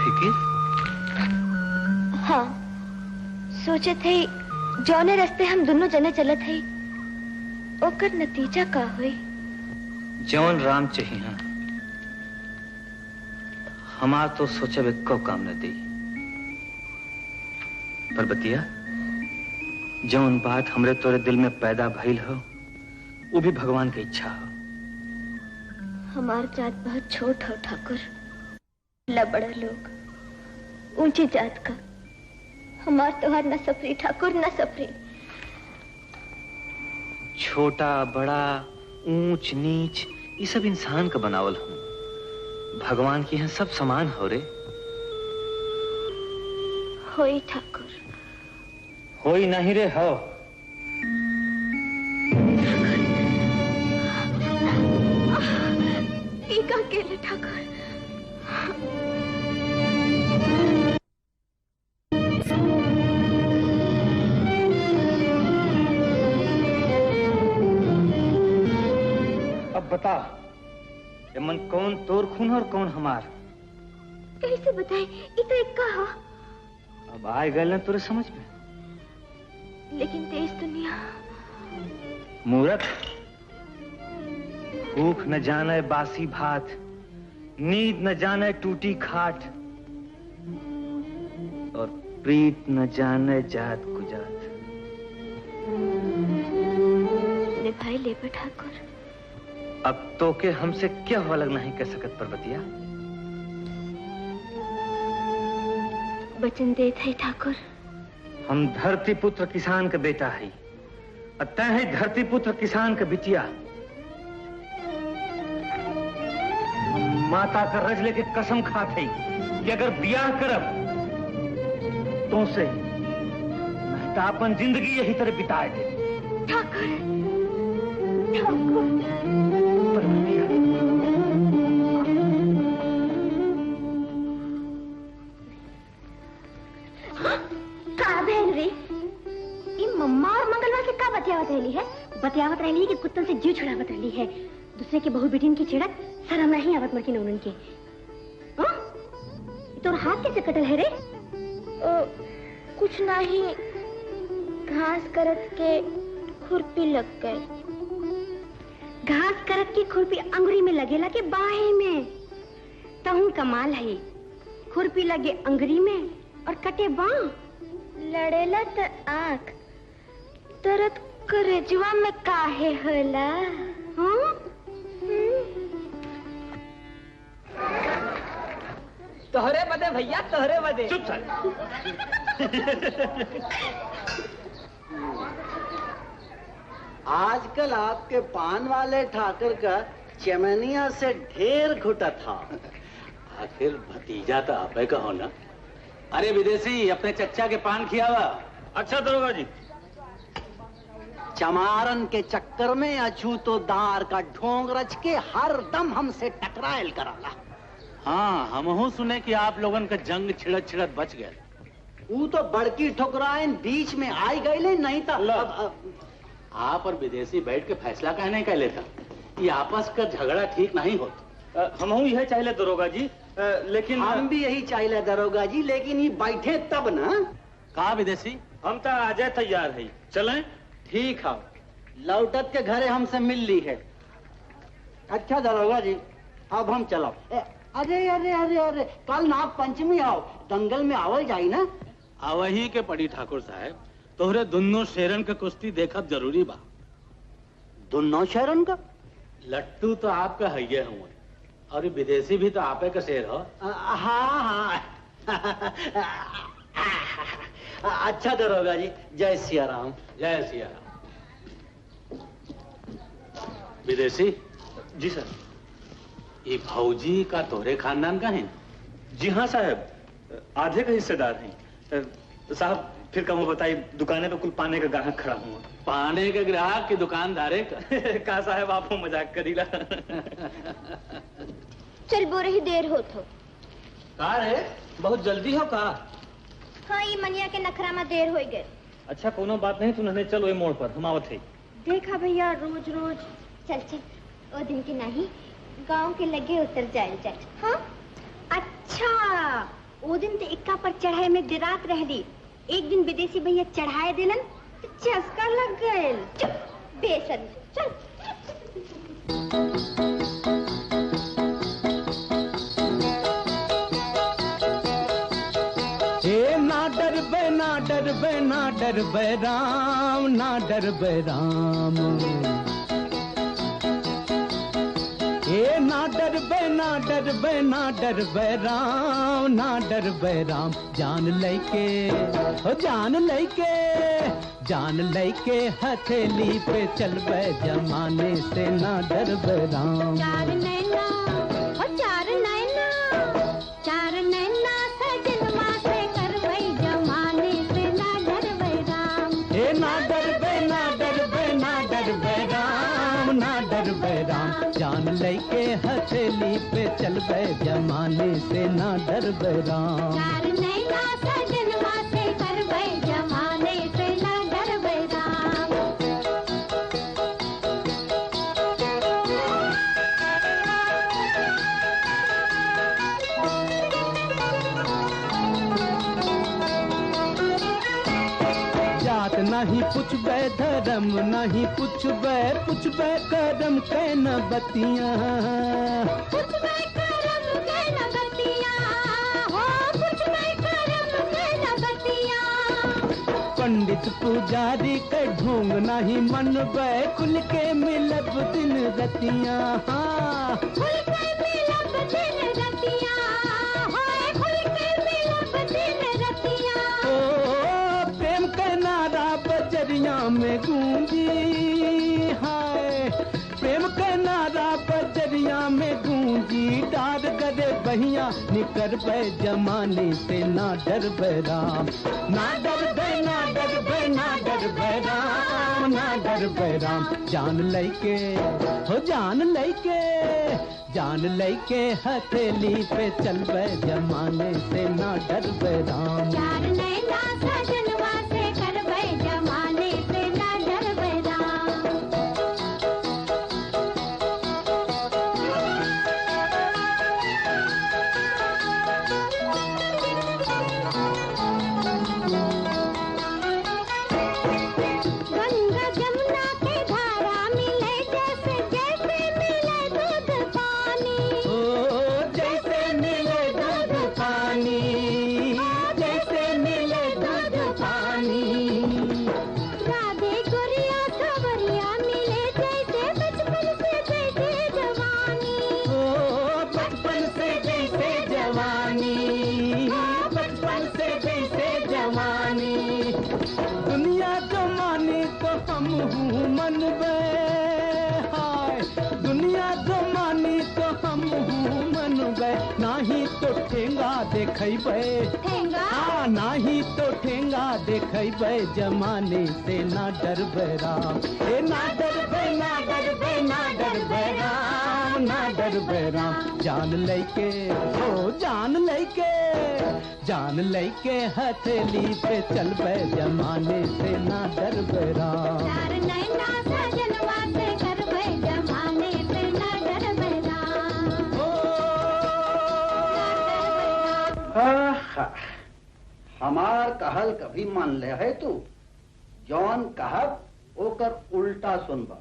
फिक्र? हाँ सोचे थे जौने रास्ते हम दोनों जने चलत है, ओकर नतीजा का हुई। जौन राम चाहिए हमार तो सोचे को काम न दी। पर बतिया जौन बात हमरे तोरे दिल में पैदा भइल हो, वो भी भगवान की इच्छा हो। हमार जात बहुत छोट हो ठाकुर, लबड़ा लोग, ऊंची जात का। हमार तोहार न सफरी ठाकुर, न सफरी। छोटा बड़ा ऊंच नीच ये सब इंसान का बनावल हो। भगवान की यहाँ सब समान हो रे। होई ठाकुर। होई नहीं रे हो। एक अकेले ठाकुर। अब बता, ये मन कौन तोर खून और कौन हमार? कैसे बताए? इतना एक कहा। अब आए गए ना तुरे समझ में। लेकिन तेज दुनिया। मूर्ख, भूख न जाने बासी भात, नींद न जाने टूटी खाट, और प्रीत न जाने जात कुजात। निभाई ले ठाकुर। अब तो के हमसे क्या हो अलग नहीं कर सकत पर्वतिया। वचन देत है ठाकुर। हम धरती पुत्र किसान का बेटा है, तय है धरती पुत्र किसान के बिटिया। माता का रज लेके कसम खाते कि अगर ब्याह करब तो से नहीं तो अपन जिंदगी यही तरह बिताए दे। ठाकुर का बहन रे, मम्मा और मंगलवा के का बतियावत रहली है? बतियावत रहली है कि कुत्तन से जीव छुड़ावत रहली है। दूसरे के बहू बेटिन की छिड़क शर्म नहीं आवत मरकी नौनन के। तोर हाथ कैसे कटल है रे? कुछ नहीं, घास करत के खुरपी लग गई। घास करत की खुरपी अंगुरी में लगेला के बाहे में? तहु कमाल है, खुरपी लगे अंगुरी में और कटे बाह। लड़ेला त आँख, दर्द करेजवा में काहे होला? तोहरे बदे भैया, तोहरे बदे। चुप सर। आजकल आपके पान वाले ठाकर का चमनिया से ढेर घुटा था। आखिर भतीजा तो आपे का हो ना। अरे विदेशी, अपने चच्चा के पान खियावा। अच्छा दरोगा जी। चमारन के चक्कर में अछूतोदार का ढोंग रच के हर दम हमसे टकरायल कराला। हाँ, हमहू सुने कि आप लोगन का जंग छिड़त छिड़त बच गए। वो तो बड़की ठुकराइन बीच में आई गई, नहीं था। आप और विदेशी बैठ के फैसला कहने का लेता, ये आपस का झगड़ा ठीक नहीं होता। हमहू यही चाहिए दरोगा जी, लेकिन हम भी यही चाहिए दरोगा जी, लेकिन ये बैठे तब ना। कहा विदेशी? हम तो आ जाए तैयार है, चलें? ठीक है, लौटत के घरे हमसे मिल ली है। अच्छा दरोगा जी, अब हम चलो। अरे अरे अरे अरे, कल नाग पंचमी आओ, दंगल में आवल जाई ना। आवही के पड़ी ठाकुर साहब, तोहरे दोनों शेरन के कुश्ती देखब जरूरी बा। दोनों शेरन का? लट्टू तो आपका है ये हूँ, और विदेशी भी तो आपे का शेर हो। हाँ अच्छा दरोगा जी, जय सिया राम। जय सिया राम। विदेशी जी सर। ये भौजी का तोहरे खानदान का है? जी हाँ साहब, आधे का हिस्सेदार हैं। साहब फिर कहूँ बताइए, दुकाने पे कुल पाने का ग्राहक खड़ा हुआ। पाने के ग्राहक की दुकानदारे का साहब आप मजाक करीला। चल बोरे ही देर होत हो। का रे, बहुत जल्दी हो का? हाँ, ये मनिया के नखरा में देर हो गए। अच्छा कोनो बात नहीं, तू नहीं चल वही मोड़ पर, हम आवत है। देखा भैया, रोज रोज चल चल, वो दिन के नहीं, गांव के लगे उतर जाए। हाँ अच्छा, वो दिन तो इक्का पर चढ़ाए में दिरात रह दी। एक दिन विदेशी भैया चढ़ाए दिलन तो चस्का लग गए। चुप बेसन, चल। ना डर बे, ना डर बे, ना डर बे राम, ना डर बे राम। ना डर बे, ना डर बे, ना डर बे राम, ना डर बे राम। जान लैके, ओ जान लैके, जान लैके हथेली पे चल बे जमाने से, ना डर बे राम। चार नैना, ओ चार नैना, चार नैना सजनवा से करवई जमाने से, ना डर बे राम। ना डर बे, ना डर बे, ना डर बे राम, ना डर बे राम। जान लैके हथेली पे चल बे जमाने से, ना डर बे राम। चार नैना सजनवा से करवई जमाने से, ना डर बे राम। जात नहीं पुछबे, धर्म नहीं पुछबे, पुछबे करम के न बतिया। पुछबे करम के न बतिया, हो पुछबे करम के न बतिया। पंडित पुजारी के ढोंग नहीं मनबे, खुल के मिलब दिन रतिया। खुल के मिलब दिन रतिया, होए खुल के मिलब दिन रतिया। ओ प्रेम का नारा बज बजरिया में गूंजी, हाय प्रेम का नारा बजरिया में गूंजी, डार गरे बहिया निकर बे जमाने से ना डर बे राम, ना डर बे ना डर बे ना डर बे राम, ना डर बे राम। जान लैके हो जान लैके, जान लैके हथेली पे चल बे जमाने से ना डर बे राम। जान लैला सजनवा से कर बे जमाने से ना डर बे राम। गंगा जमुना के धारा मिले जैसे जैसे मिले दूध पानी, ओ जैसे मिले दूध पानी, जैसे मिले दूध पानी। राधे गुड़िया खबरिया मिले जैसे बचपन से जैसे जवानी, ओ बचपन से जैसे जवानी, बचपन से जैसे जवानी। दुनिया जो माने तो हम हूँ मन बे, हाय दुनिया जो मानी तो हम हूँ मन बे, नाही तो ठेंगा देखै बे, ठेंगा? हाँ नाही तो ठेंगा देखै बे जमाने से ना डर बे राम, ए ना डर बे ना डर बे ना डर बे राम, ना डर बे राम। जान लैके हो जान लैके, जान लैके हथेली पे चल बे जमाने से ना डर बे राम। चार नैना सजनवा से कर बे जमाने से ना डर बे राम। आहा, हमार कहल कभी मान ले है तू? जौन कहब ओकर उल्टा सुनबा,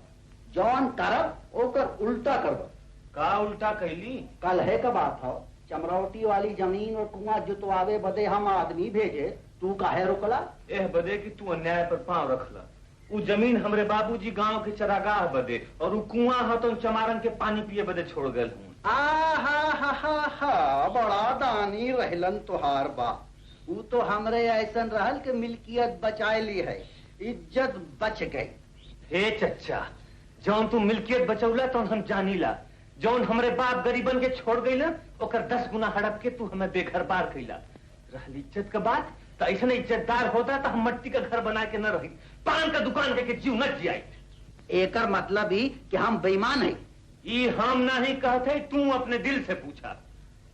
जौन करब ओकर उल्टा करब। का उल्टा कहली? कल है का बात हो, चमरौटी वाली जमीन और कुआं जुतवावे बदे हम आदमी भेजे, तू काहे रुकला? एह बदे कि तू अन्याय पर पांव रखला। उ जमीन हमरे बाबूजी गांव के चरागाह बदे और उ कुआं हो तो चमारन के पानी पिए बदे छोड़ गए हूँ। हा बड़ा दानी रहलन तुहार बाप। उ तो हमरे ऐसन रहल के मिल्कियत बचाए ली है, इज्जत बच गई। हे चच्चा, जौन तू मिल्कियत बचौला तो हम जानीला, जौन हमरे बाप गरीबन के छोड़ गई ना ओकर 10 गुना हड़प के तू हमें बेघर बार कैला। रहली इज्जत का बात तो ऐसा इज्जतदार होता तो हम मट्टी का घर बना के न रही, पान का दुकान करके जीव न जियाई। एकर मतलब ही कि हम बेईमान है। ये हम नहीं कहते, तू अपने दिल से पूछा।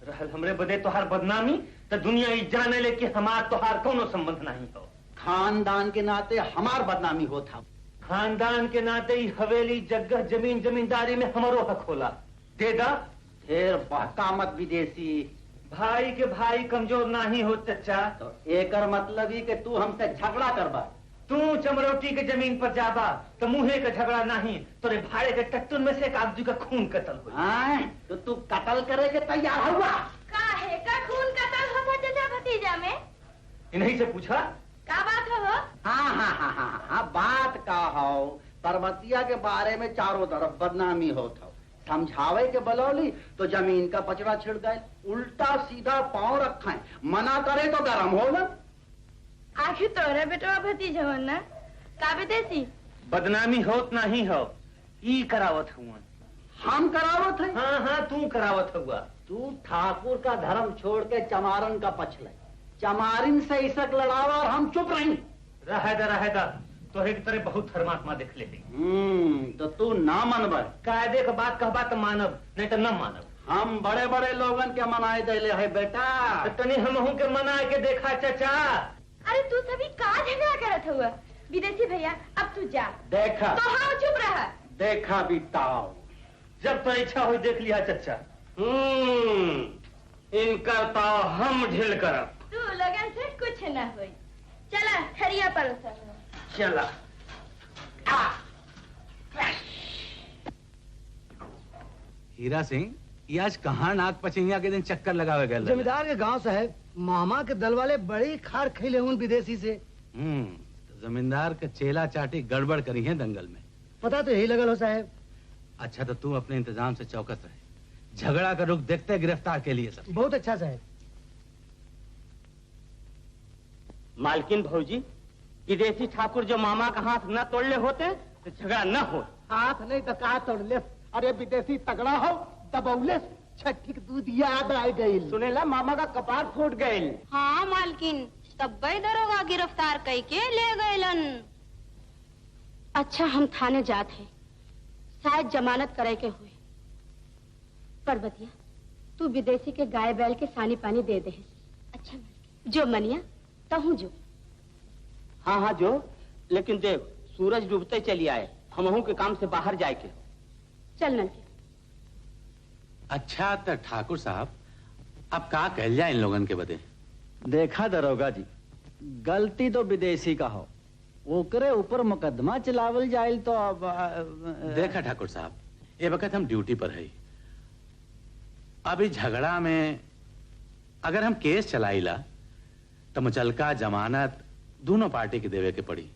रहल हमरे बदे तोहार बदनामी तो दुनिया ही जाने ले कि हमार तोहार कोनो संबंध नहीं हो। खानदान के नाते हमार बदनामी होता। खानदान के नाते ही हवेली जगह जमीन जमींदारी में हमारो हक होला। दे दा। फिर बहका मत विदेशी। भाई के भाई कमजोर नहीं हो चचा। तो एकर मतलब ही कि तू हमसे झगड़ा करबा। तू चमरौटी के जमीन पर जाबा तो मुहे का झगड़ा नहीं, तोरे भाड़े के टट्टुन में से एक आदमी का खून कतल हुआ। तो तू कत्ल करे के तैयार हुआ? काहे का खून कतल होता चचा भतीजा में? इन्हीं से पूछा का बात हो? हाँ, बात का हो। पर्वतिया के बारे में चारों तरफ बदनामी होत हो। समझावे के बलौली तो जमीन का पचड़ा छिड़ गए, उल्टा सीधा पांव रखे, मना करे तो गरम हो ना। आखिर तोरा बेटवा भतीजा हो ना? का विदेशी? बदनामी होत नहीं हो, ई करावत हुआ। हम करावत है? हाँ, तू करावत हुआ। तू ठाकुर का धर्म छोड़ के चमारन का पछले, चमारिन से इसक लड़ावा और हम चुप रही। रहेदा तो एक तरह बहुत धर्मात्मा देख ले। तो तू ना मनब? कायदे का बात कहबा तो मानब, नहीं तो न मानब। हम बड़े बड़े लोगन के मनाए देले है बेटा। तो तनी हमहू के मनाए के देखा चचा। अरे तू सभी का झगड़ा करत हुआ? विदेशी भैया अब तू जा। देखा तो हाँ चुप रहा। देखा बिताओ, जब तो इच्छा हो देख लिया चचा। इनका तो हम ढील करब। तू लगन से कुछ न हुई। चला थरिया पर चला। हीरा सिंह, ये आज कहाँ नाग पचैया के दिन चक्कर लगावे गए? जमींदार के गांव साहब, मामा के दल वाले बड़ी खार खैले उन विदेशी से। तो जमींदार के चेला चाटी गड़बड़ करी है दंगल में। पता तो यही लगल हो साहब। अच्छा तो तू अपने इंतजाम से चौकस रहे, झगड़ा का रुख देखते गिरफ्तार के लिए सब। बहुत अच्छा साहब। मालकिन भौजी, विदेशी ठाकुर जो मामा का हाथ न तोड़ले होते तो झगड़ा न हो। हाथ नहीं तो कहा तोड़ले। अरे विदेशी तगड़ा हो दबौले छठी दूध याद आ गई। सुनेला मामा का कपार फूट गए। हाँ मालकिन, तब दरोगा गिरफ्तार कई के ले गए। अच्छा हम थाने जात है, शायद जमानत करे के हुए। पर्वतिया तू विदेशी के गाय बैल के सानी पानी दे दे। अच्छा जो मनिया तहू जो। हाँ हाँ जो, लेकिन देव सूरज डूबते चली आए, हमहू के काम से बाहर जाए के। चल नलके। अच्छा तो ठाकुर साहब अब का कह जाए इन लोगन के बदे? देखा दरोगा जी, गलती तो विदेशी का हो, ओकरे ऊपर मुकदमा चलावल जाए तो अब देखा ठाकुर साहब, ये वक्त हम ड्यूटी पर है। अभी झगड़ा में अगर हम केस चलाइला तो मुचलका जमानत दोनों पार्टी के देवे के पड़ी।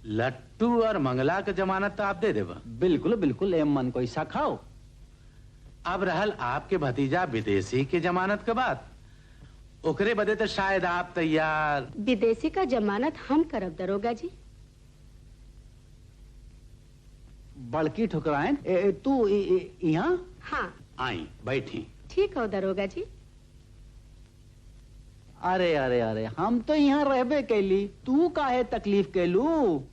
लट्टू और मंगला के जमानत तो आप दे देवा। बिल्कुल बिल्कुल, एम मन कोई सा खाओ। अब रहल आपके भतीजा विदेशी के जमानत के बाद, ओकरे बदे तो शायद आप तैयार। विदेशी का जमानत हम करब दरोगा जी। बड़की ठुकराएं तू यहाँ? हाँ आई बैठी। ठीक हो दरोगा जी। अरे अरे अरे, हम तो यहाँ रहबे कैली, तू काहे तकलीफ कैलू?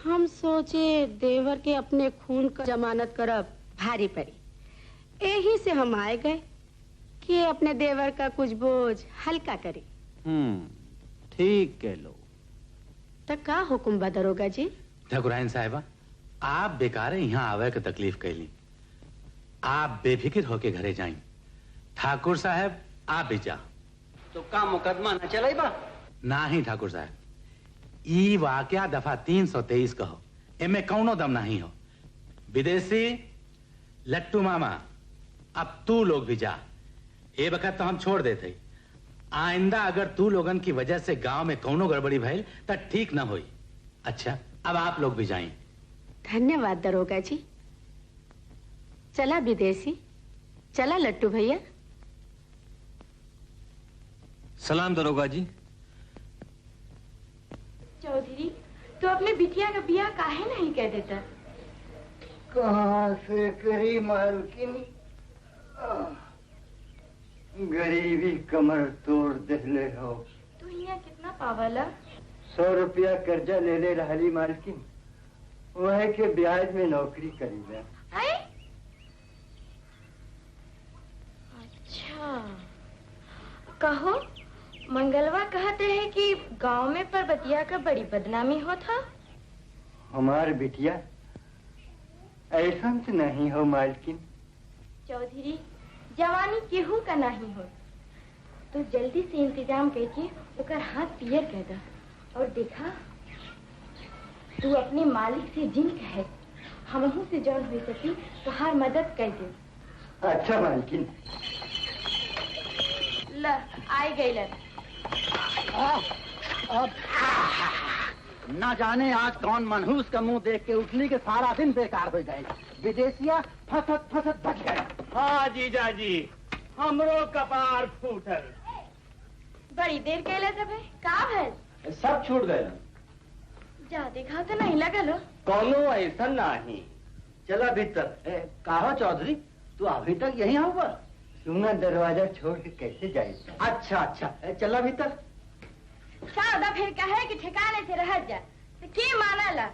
हम सोचे देवर के अपने खून का जमानत करब भारी पड़ी, यही से हम आए गए कि अपने देवर का कुछ बोझ हल्का करे। ठीक कह लो। तो का हुक्म बा दरोगा जी? ठकुराइन साहिबा, आप बेकार यहाँ आवे के तकलीफ कैली, आप बेफिक्र होके घरे जाएं। ठाकुर साहब आप भी जा। तो का मुकदमा न चले बा? ना ही ठाकुर साहब, ई वाकया दफा 323 कहो, इनमें कौनो दम नहीं हो। विदेशी लट्टू मामा, अब तू लोग भी जा। ये वक्त तो हम छोड़ देते, आइंदा अगर तू लोगन की वजह से गांव में कौनो गड़बड़ी भइल तो ठीक ना होई। अच्छा अब आप लोग भी जाएं। धन्यवाद दरोगा जी। चला विदेशी, चला लट्टू भैया। सलाम दरोगा जी। चौधरी तो अपने बिटिया का बियाह काहे नहीं कह देता? कहाँ से करी मालकिन, गरीबी कमर तोड़ देले हो। तू यहाँ कितना पावला? 100 रुपया कर्जा ले ले रहली मालकिन, वह के ब्याज में नौकरी करी ले। अच्छा कहो, मंगलवा कहते हैं कि गांव में पर्वतिया का बड़ी बदनामी हो था। हमार बिटिया ऐसा तो नहीं हो मालकिन। चौधरी जवानी केहू का नहीं हो, तो जल्दी से इंतजाम करके उकर हाथ पियर कह दा। और देखा तू अपने मालिक से जिन कहे, हमहू से जौन हो सकी तो हर मदद कर दे। अच्छा मालकिन। ल आई गई ल। ना जाने आज कौन मनहूस का मुंह देख के उठली के सारा दिन बेकार हो गए। विदेशिया फसत फसत बच गए। हाँ जीजा जी, हमरो कपार फूटल। बड़ी देर कहले थे भाई, का है? सब छूट गए। जा देखा तो नहीं लगा लो। कौनो ऐसा नहीं। चला भीतर। कहो चौधरी, तू अभी तक यही हुआ? सुना दरवाजा छोड़ के कैसे जाए? अच्छा अच्छा, चला भीतर। सादा फिर कहे कि ठिकाने से रह जा, तो के माना ला?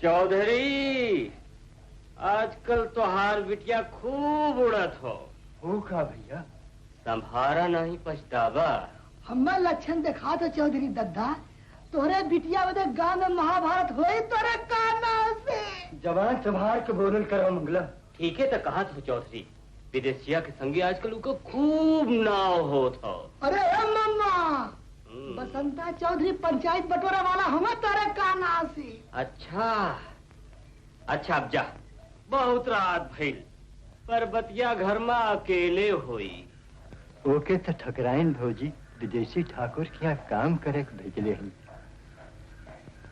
चौधरी, आजकल तो हार बिटिया खूब उड़त हो। का भैया? संभारा नहीं पछतावा। हमें लक्षण दिखा तो चौधरी दद्दा, तोरे बिटिया बदे गांव में महाभारत होई तोरे काना से। जवान संभार के बोलल करो मंगला। ठीक है तो कहा था चौधरी, विदेशिया के संगे आजकल उनको खूब नाव होत हो। अरे मम्मा, बसंता चौधरी पंचायत बटोरा वाला हमें तारे काना से। अच्छा अच्छा, अब जा, बहुत रात भइल, पर्वतिया घर में अकेले होई। ओके तो ठकराइन भौजी विदेशी ठाकुर के यहाँ काम करे भेजले हम।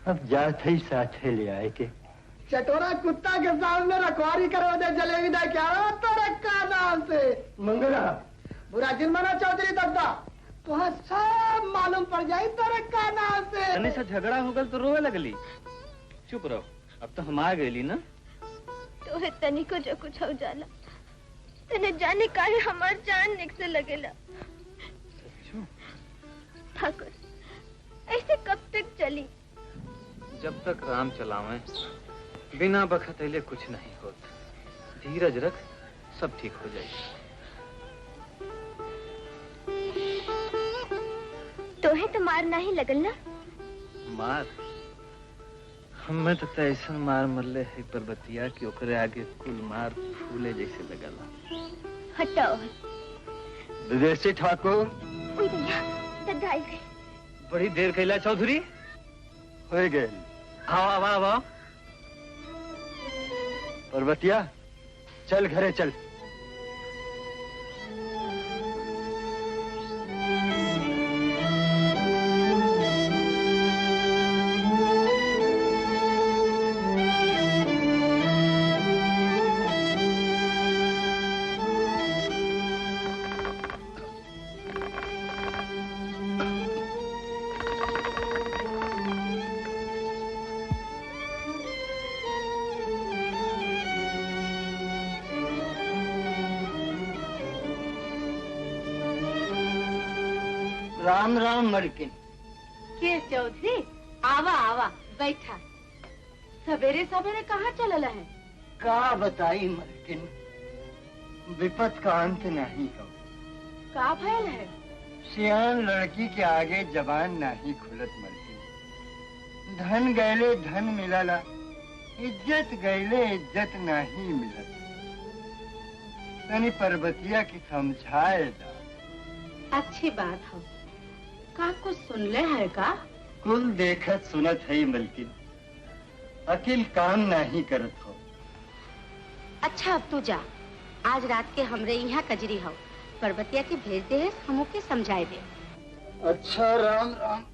अब जात ही साथे ले आए के। चटोरा कुत्ता के सामने रखवारी करो दे जलेबी दा क्या तेरे काना से। मंगला बुरा दिन मना चौधरी दद्दा, तुहा सब मालूम पड़ जाए तेरे का नाम से। तने से झगड़ा हो गल तो रोवे लगली। चुप रहो, अब तो हम आ गईली ना। तो है तनी को जो कुछ हो जाला, तने जाने का है हमार जान निक से लगेला। ठाकुर, ऐसे कब तक चली? जब तक राम चलावे, बिना बखत अले कुछ नहीं होता। धीरज रख, सब ठीक हो जाएगी। तो है तो मार नहीं लगल ना? मार? हमें तो ऐसा मार मरले है पर्वतिया कि ओकरे आगे कुल मार फूले जैसे लगला। हटाओ। विदेशी ठाकुर। ओए भैया, दद्दा आई गई। बड़ी देर कैला चौधरी? हो गए। आओ आओ आओ आओ। पर्वतिया, चल घरे चल। राम राम मलकिन। के चौधरी, आवा आवा बैठा। सवेरे सवेरे कहाँ चलल है? का बताई मलकिन, विपत का अंत नहीं हो। का भयल है? सियान लड़की के आगे जबान नहीं खुलत मलकिन। धन गैले धन मिलला, इज्जत गैले इज्जत नहीं मिलत। तनी पर्वतिया की समझाए दा। अच्छी बात हो। का कुछ सुन ले है का? कुल देखत सुनत है मलकिन, अकिल काम नहीं करत हो। अच्छा अब तू जा, आज रात के हमरे यहाँ कजरी हो। पर्वतिया के भेज दे है, हमो के समझाए दे। अच्छा राम राम।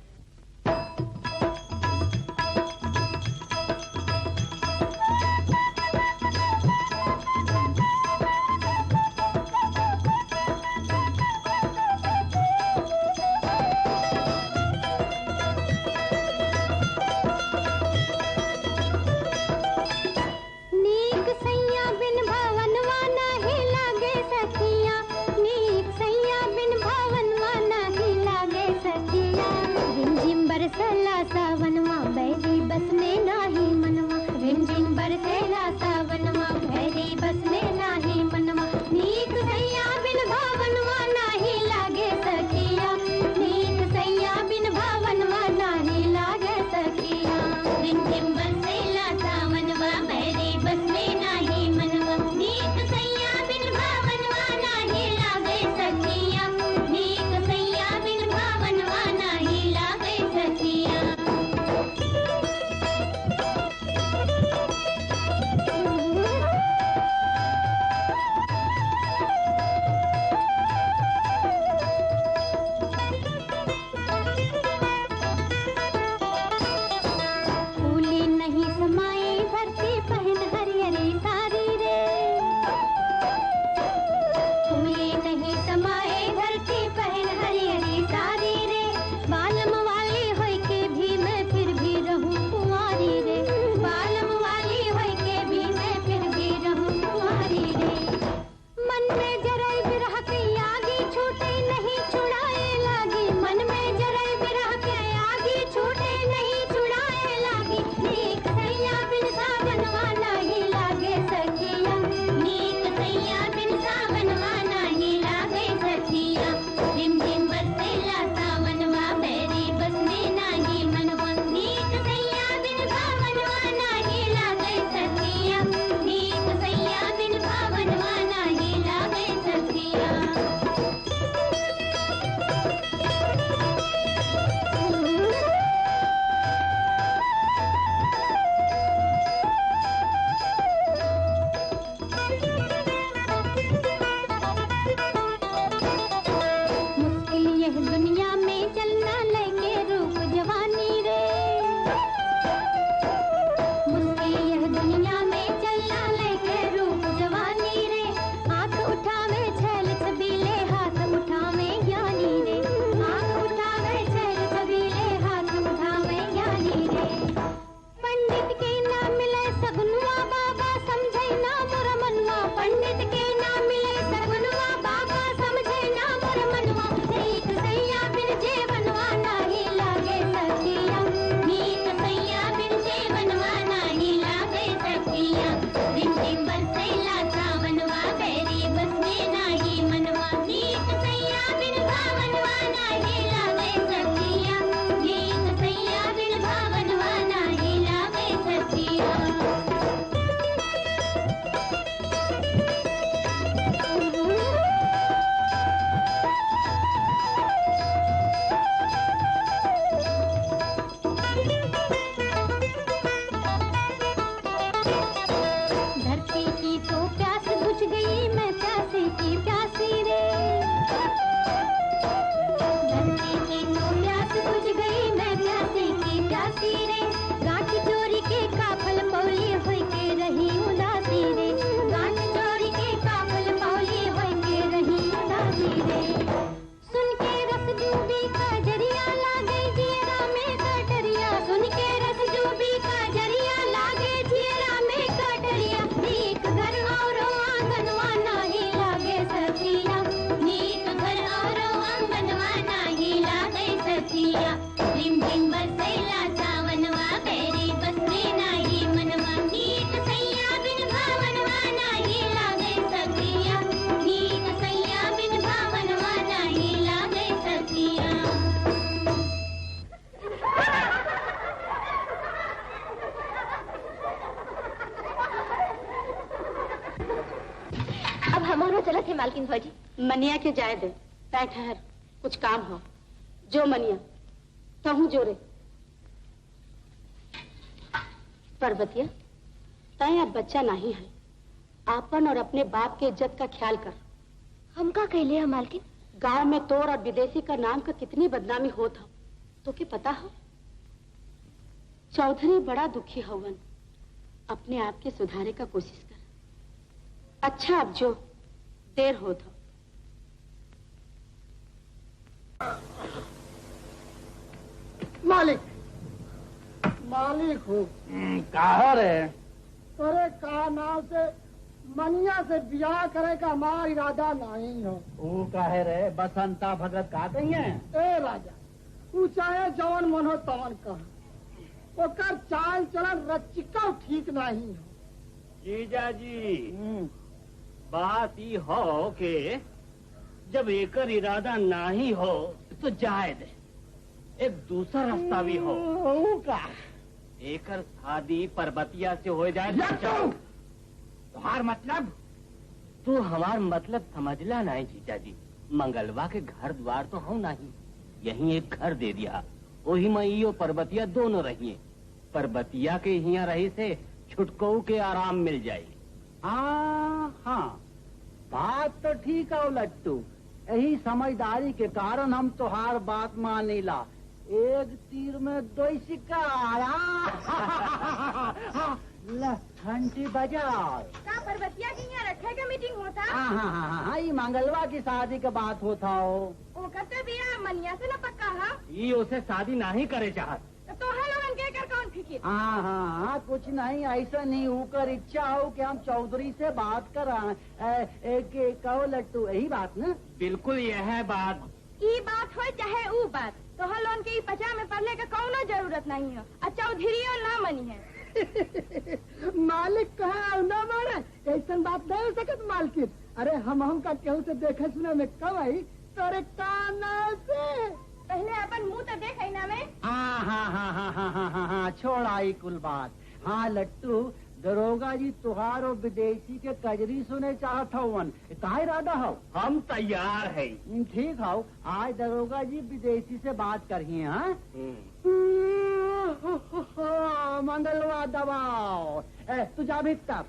मालकिन भौजी। मनिया के जाए दे, तय ठहर, कुछ काम हो। जो मनिया, तहू जोरे। पर्वतिया, तय अब बच्चा नहीं है, आपन और अपने बाप के इज्जत का ख्याल कर। हम का कहले है मालकिन? गांव में तोर और विदेशी का नाम का कितनी बदनामी होत हो, तो क्या पता हो? चौधरी बड़ा दुखी हवन, अपने आप के सुधारे का कोशिश कर। अच्छा अब जो देर होत हो। मालिक मालिक हो। कहा रे? अरे का नाम से मनिया से ब्याह करे का हमारा इरादा नहीं हो। वो कहे रे बसंता भगत का कही है? ए राजा, तू चाहे जवन मन हो तवन कह, ओकर चाल चलन रचिका ठीक नहीं हो। जीजा जी, बात ही हो के जब एकर इरादा नहीं हो तो जाए दे, एक दूसरा रास्ता भी हो। का एकर शादी पर्वतिया से हो जाए। तुम्हार मतलब? तू हमार मतलब समझला नहीं जीजा जी। मंगलवा के घर द्वार तो हो नहीं, यही एक घर दे दिया, वही में इयो पर्वतिया दोनों रहिए। पर्वतिया के यहाँ रही से छुटकऊ के आराम मिल जाये। हाँ, बात तो ठीक है लट्टू। यही समझदारी के कारण हम तुहार बात मानीला। एक तीर में दो सिक्का घंटी बजाओ। का पर्वतिया की यहाँ रखे के मीटिंग होता? हाँ, ये मंगलवा की शादी का बात होता हो। वो कहते भी मनिया से न पक्का है। ये उसे शादी नहीं करे चाहत। तो है लोगन के कर कौन फिकिर? हाँ, कुछ नहीं, ऐसा नहीं होकर इच्छा हो कि हम चौधरी से बात कर कहो लट्टू, यही बात ना? बिल्कुल यह है बात। ई बात हो चाहे ऊ बात, तो है लोगन के पचा में पढ़ने का कौनो जरूरत नहीं है। अच्छा चौधरी ना मनी है। मालिक कहा ना मारे, ऐसा बात नहीं हो सकत मालकिन। अरे हम का केहू से देखे सुने में कब आई तोरे काना से। पहले अपन मुंह तो देख ना में। हाँ, छोड़ आई कुल बात। हाँ लट्टू, दरोगा जी तुहार और विदेशी के कजरी सुने चाहत हो, का इरादा हो? हम तैयार है। ठीक हो, आज दरोगा जी विदेशी से बात करिए। हाँ मंगलवा दबाओ। तू जा भीतर।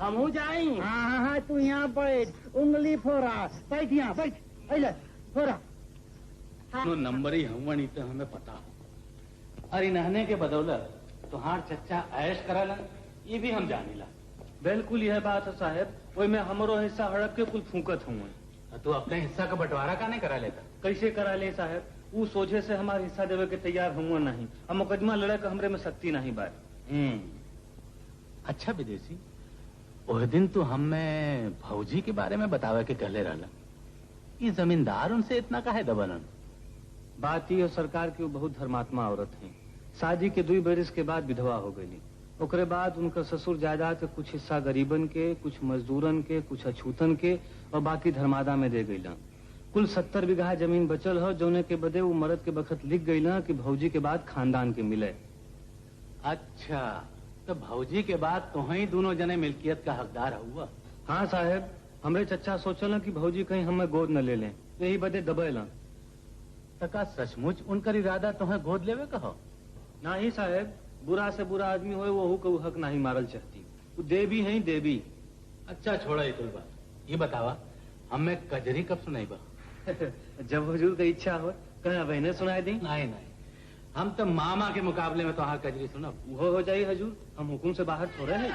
हम जाएंगे। हाँ, तू यहाँ बैठ, उंगली फोरा। बैठ यहाँ, बैठ, फोरा। तो नंबर ही हवनी तो हमें पता हो। अरे नहने के बदौलत तुहार चच्चा ऐश करालन, ये भी हम जानीला। बिल्कुल यह बात है साहब। वही में हमारो हिस्सा हड़प के कुल फूकत हूँ। तू अपने हिस्सा का बंटवारा का नहीं करा लेता? कैसे करा ले साहब? वो सोचे से हमारे हिस्सा देवे के तैयार हुआ नहीं। हम मुकदमा लड़े का हमरे में शक्ति नहीं बात। अच्छा विदेशी, उस दिन तो हमें भौजी के बारे में बतावे के कहले रहला, ये जमींदार उनसे इतना काहे दबलन? बात ये सरकार की वो बहुत धर्मात्मा औरत है। शादी के 2 बरस के बाद विधवा हो गई। ओकरे बाद उनका ससुर जायदाद के कुछ हिस्सा गरीबन के, कुछ मजदूरन के, कुछ अछूतन के और बाकी धर्मादा में दे गईला। कुल 70 बीघा जमीन बचल हो, जोने के बदे वो मर्द के बखत लिख गईला कि भौजी के बाद खानदान के मिले। अच्छा, तो भौजी के बाद तो ही दोनों जने मिल्कियत का हकदार हुआ? हाँ साहब, हमरे चच्चा सोचल कि भौजी कहीं हमें गोद न ले लें, यही बदे दबेला। तका सचमुच उनका इरादा तुम्हें गोद लेवे कहो? नहीं साहब, बुरा से बुरा आदमी हो वो को हक नहीं मारल चाहती। वो देवी है देवी। अच्छा छोड़ा ये बात, ये बतावा हमें कजरी कब सुनाई बा? जब हुजूर की इच्छा हो कहीं बहने सुनाई दी। नहीं, हम तो मामा के मुकाबले में तो हाँ कजरी सुना। वो हो जाए हजूर, हम हुकुम से बाहर थोड़े हैं।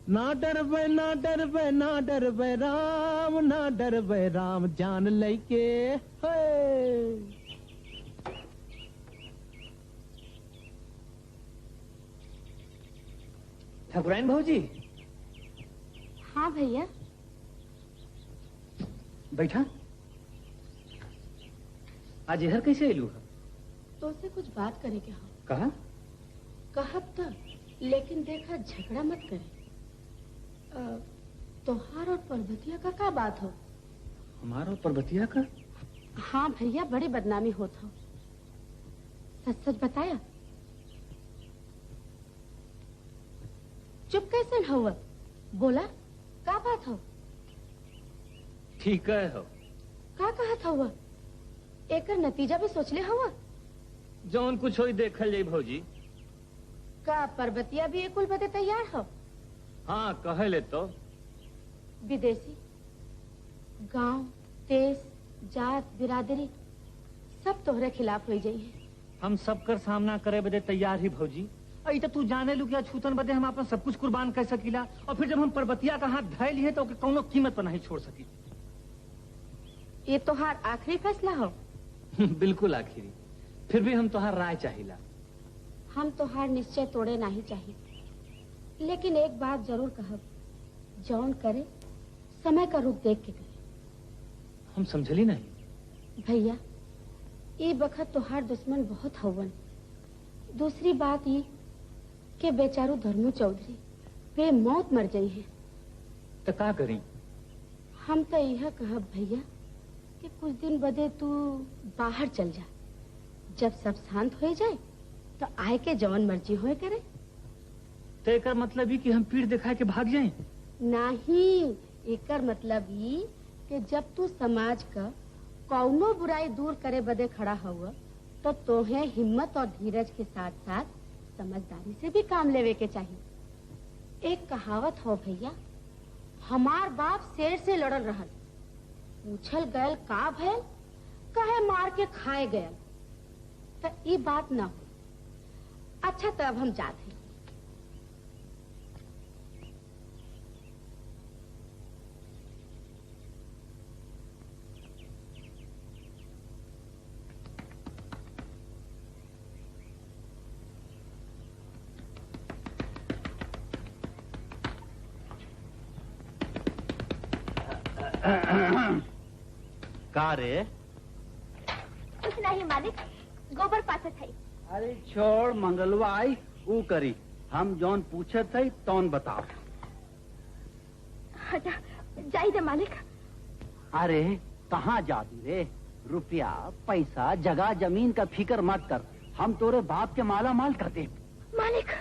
ना डर बे ना डर बे ना डर बे राम, ना डर बे राम जान लेके। ठाकुराइन भौजी। हाँ भैया। बैठा। आज इधर कैसे अलू है? तो से कुछ बात करे के हो? कहा? कहब तो, लेकिन देखा झगड़ा मत करे। तोहार और पर्वतिया का क्या बात हो? हमारा और पर्वतिया का? हाँ भैया, बड़ी बदनामी होत हो। सच सच बताया? चुप कैसे हुआ? बोला का बात हो? ठीक है हो का कहा था हुआ? एकर नतीजा भी सोचले हुआ? जौन कुछ होई देखल जाई भौजी। का पर्वतिया भी एकुल बदे तैयार हो? हाँ कहे ले तो। विदेशी गांव देश जात बिरादरी सब तोहरे खिलाफ हो जाई है। हम सब कर सामना करे बदे तैयार ही भौजी। अई तो तू जाने लू क्या छूतन बदे हम अपन सब कुछ कुर्बान कर सकीला, और फिर जब हम पर्वतिया का हाथ धय लिए तो कौनो कीमत पर नहीं छोड़ सकी। ये तोहार आखिरी फैसला हो? बिल्कुल आखिरी। फिर भी हम तोहार राय चाहिला। हम तोहार निश्चय तोड़े नहीं चाहिए, लेकिन एक बात जरूर कहब, जौन करे समय का रुख देख के करे। हम समझली नहीं। भैया ये बखत तोहार दुश्मन बहुत हवन। दूसरी बात ये कि बेचारू धर्मू चौधरी वे मौत मर गई है। तो का करी? हम तो यह कहब भैया कि कुछ दिन बदे तू बाहर चल जा। जब सब शांत हो जाए तो आए के जवन मर्जी होए करे। तो एकर मतलब ही कि हम पीठ दिखा के भाग जाएं? नहीं, एकर मतलब ही कि जब तू समाज का कौनो बुराई दूर करे बदे खड़ा हुआ तो तोहे हिम्मत और धीरज के साथ साथ समझदारी से भी काम लेवे के चाहिए। एक कहावत हो भैया, हमार बाप शेर से लड़ल रहल, पूछल गयल का भयल, कहे मार के खाए गयल। तो ये बात ना हो। अच्छा तो अब हम जाते हैं। का रे? कुछ नहीं मालिक, गोबर पासे थे। अरे छोड़, मंगलवा आई ऊ करी। हम जौन पूछे थे तौन बताओ। हटा जाई दे मालिक। अरे कहाँ जाती रे? रुपया पैसा जगह जमीन का फिक्र मत कर, हम तोरे बाप के माला माल कर दे। मालिक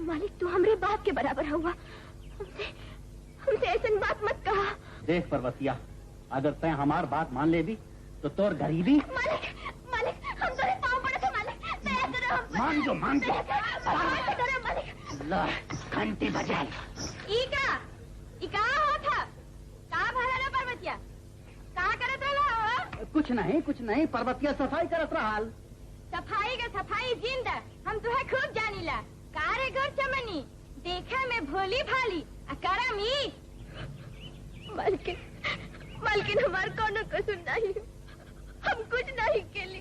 मालिक तू हमरे बाप के बराबर हुआ। हमसे ऐसी बात मत कहा। देख पर्वतिया, अगर तय हमार बात मान ले भी तो तोर गरीबी। मालिक मालिक हम तेरे पाँव पड़े थे मालिक, दया करो हम पर। मान जो मालिक। ला घंटी बजाई। ई का हो था? का भरा रे पर्वतिया? का करत रहा? कुछ नहीं पर्वतिया सफाई करत रहाल। सफाई का सफाई जिंदा हम तुहे खूब जानीला। कारे घर चमनी देखा में भोली भाली अकारा मी। मालकिन हमार कौनो कसूर नहीं, हम कुछ नहीं केली।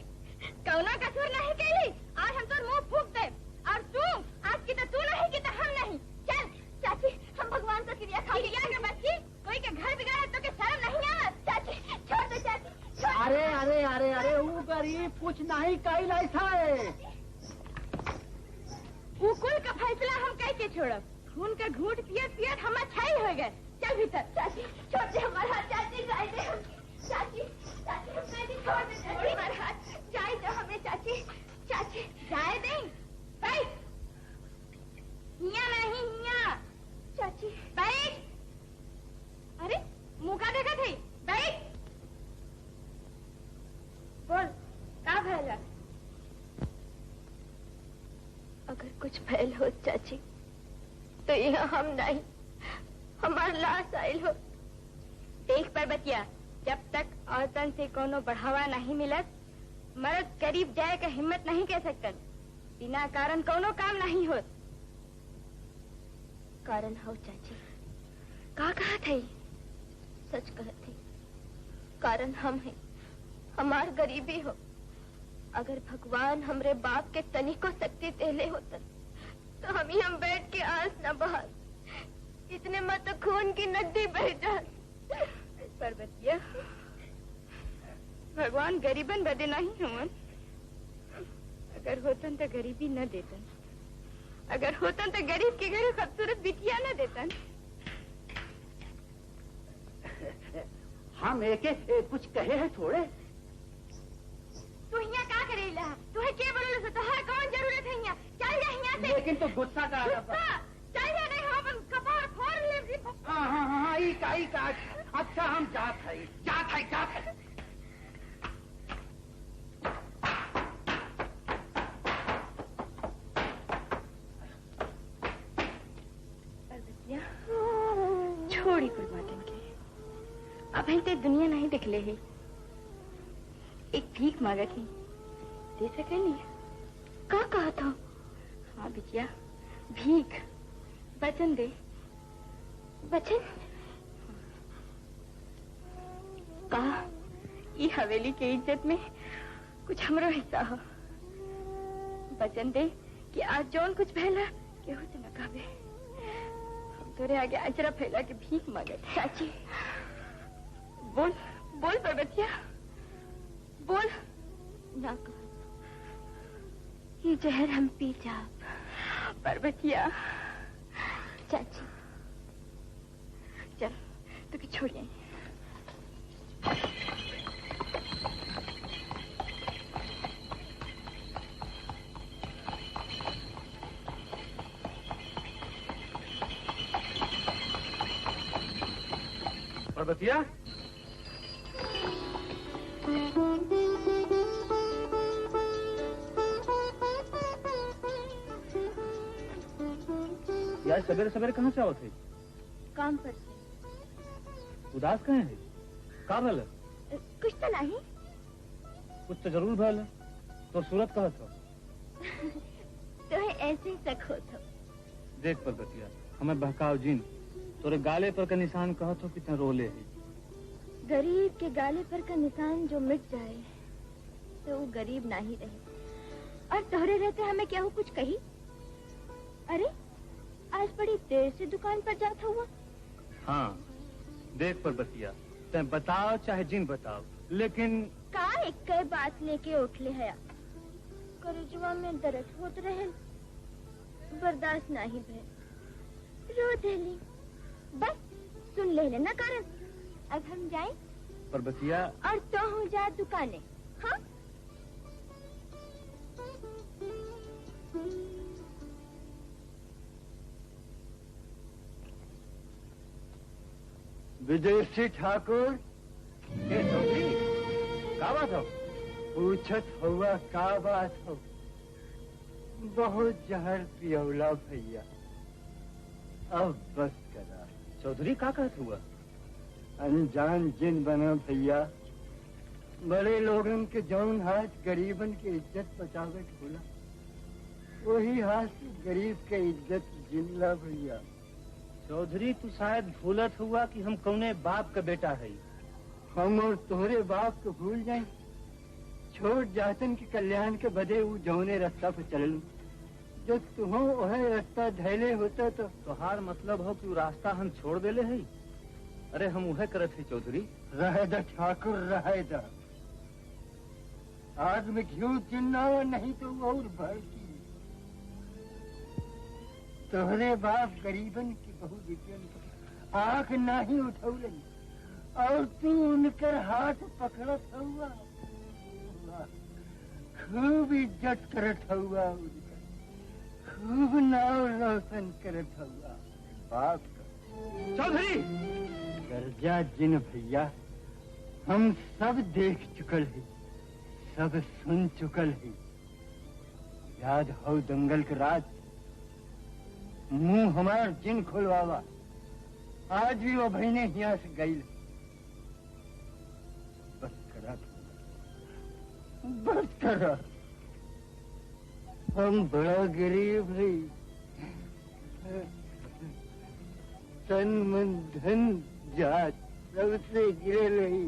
कौनो कसूर नहीं केली। आज हम तो मुंह फूक दे। और तू आज की तो तू नहीं की तो हम नहीं। चल चाची, हम भगवान को क्रिया खा के बच्ची कोई के घर बिगाड़े तो के शर्म नहीं आवत। चाची छोड़ दे चाची। अरे अरे अरे अरे वो गरीब कुछ नहीं कही ऐसा है। वो कुल का फैसला हम कह के छोड़ब। खून का घूंट पियत हम छाई हो गए। चल भीतर। चाची छोड़ दे हमारा हाथ। चाची जाए दे। चाची चाची छोड़ दे। चाची हमारा हाथ जाए दे हमें। चाची जाए दे। बैठ। हिया नहीं हिया। चाची बैठ। अरे मुँह का देखा थे? बैठ। बोल का भैला? अगर कुछ फैल हो चाची तो यहाँ हम नहीं, हमार लाश आयल हो। देख पर्वतिया, जब तक औरतन से कोनो बढ़ावा नहीं मिलत, मर्द करीब जाए का हिम्मत नहीं कह सकतन। बिना कारण कोनो काम नहीं होत। कारण हो चाची। का कहा थे? सच कहत थे। कारण हम हैं, हमार गरीबी हो। अगर भगवान हमरे बाप के तनिको शक्ति देले होतन तो हम बैठ के आंस न बहात। इतने मत खून की नदी बह जात। पर्वतिया, भगवान गरीबन बदे नहीं हुवन। अगर होतन तो गरीबी न देतन। अगर होतन तो गरीब के घर खूबसूरत बिटिया न देतन। हम एक कुछ कहे हैं थोड़े। तू यहाँ का करेला? तू है के बोले तो हर कौन जरूरत है यहाँ? चल जा यहाँ यहाँ से। लेकिन तो गुस्सा का चाहिए नहीं हम अपन कपार फोड़ लेंगे। हाँ हाँ हाँ ई का अच्छा हम जात है छोड़ी कोई बातन के अब ते दुनिया नहीं दिखले है। एक भीख मांगा थी दे सके नहीं का कहा था। हाँ बिटिया भीख वचन दे वचन कहा ये हवेली के इज्जत में कुछ हमरो हिस्सा हो। वचन दे कि आज जौन कुछ पहला केहू से न कहबे। तोरे आगे अजरा फैला के भीख मांगे। चाची बोल बोल पर्वतिया बोल ना कह ये जहर हम पी जाब पर्वतिया। चाची चल तो छोड़िए। पर्वतिया यार सवेरे सवेरे कहाँ से आओ थे? काम पर उदास कहे है का भल? कुछ तो नहीं। कुछ तो जरूर भल तो सूरत कहा था। तो है ऐसे ही शक हो तो। देख पर्वतिया हमें बहकाव जिन तोरे गाले पर का निशान कहा तो कितना रोले है। गरीब के गाले पर का निशान जो मिट जाए तो वो गरीब नहीं रहे। और तोहरे रहते हमें क्या हो कुछ कही। अरे आज बड़ी देर से दुकान पर जाता हुआ। हाँ देख पर्वतिया ते बताओ चाहे जिन बताओ लेकिन का एक बात लेके उठले है। करजवा में दर्द होत रहे बर्दाश्त नहीं भे रो देली बस सुन ले लेना कारण। अब हम जाएं पर्वतिया और तो हो जा दुकाने। हाँ विदेशी ठाकुर का बात हो? पूछत हुआ का बात हो। बहुत जहर पियौला भैया अब बस करा। चौधरी का कहत हुआ? अनजान जिन बना भैया। बड़े लोगन के जौन हाथ गरीबन के इज्जत बचावे के होला वही हाथ से गरीब के इज्जत जिनला भैया। चौधरी तू शायद भूलत हुआ कि हम कौने बाप का बेटा है। हम और तोहरे बाप को भूल जाए। छोट जातन के कल्याण के बदे वो जौने रास्ता पे चलू जो तुहो वह रास्ता धैले होता तो। तोहार मतलब हो कि वो रास्ता हम छोड़ देले है? अरे हम उहे करत है चौधरी। रहे दा ठाकुर रहे दा। आग में घी चिन्ना नहीं तो और भड़की। तोहरे बाप गरीबन की बहु दिखन आंख नहीं उठौलन और तू उनकर हाथ पकड़त हुआ खूब इज्जत करत हुआ उनकर खूब नाव रोशन करत हुआ बाप का। चौधरी कर्जा जिन भैया हम सब देख चुकल है सब सुन चुकल है। याद हो दंगल के रात मुंह हमार जिन खुलवावा आज भी वो बहने यहाँ से गई। बस करा बस करा। हम बड़ा गरीब है तन मन धन जात सबसे गिरे रही।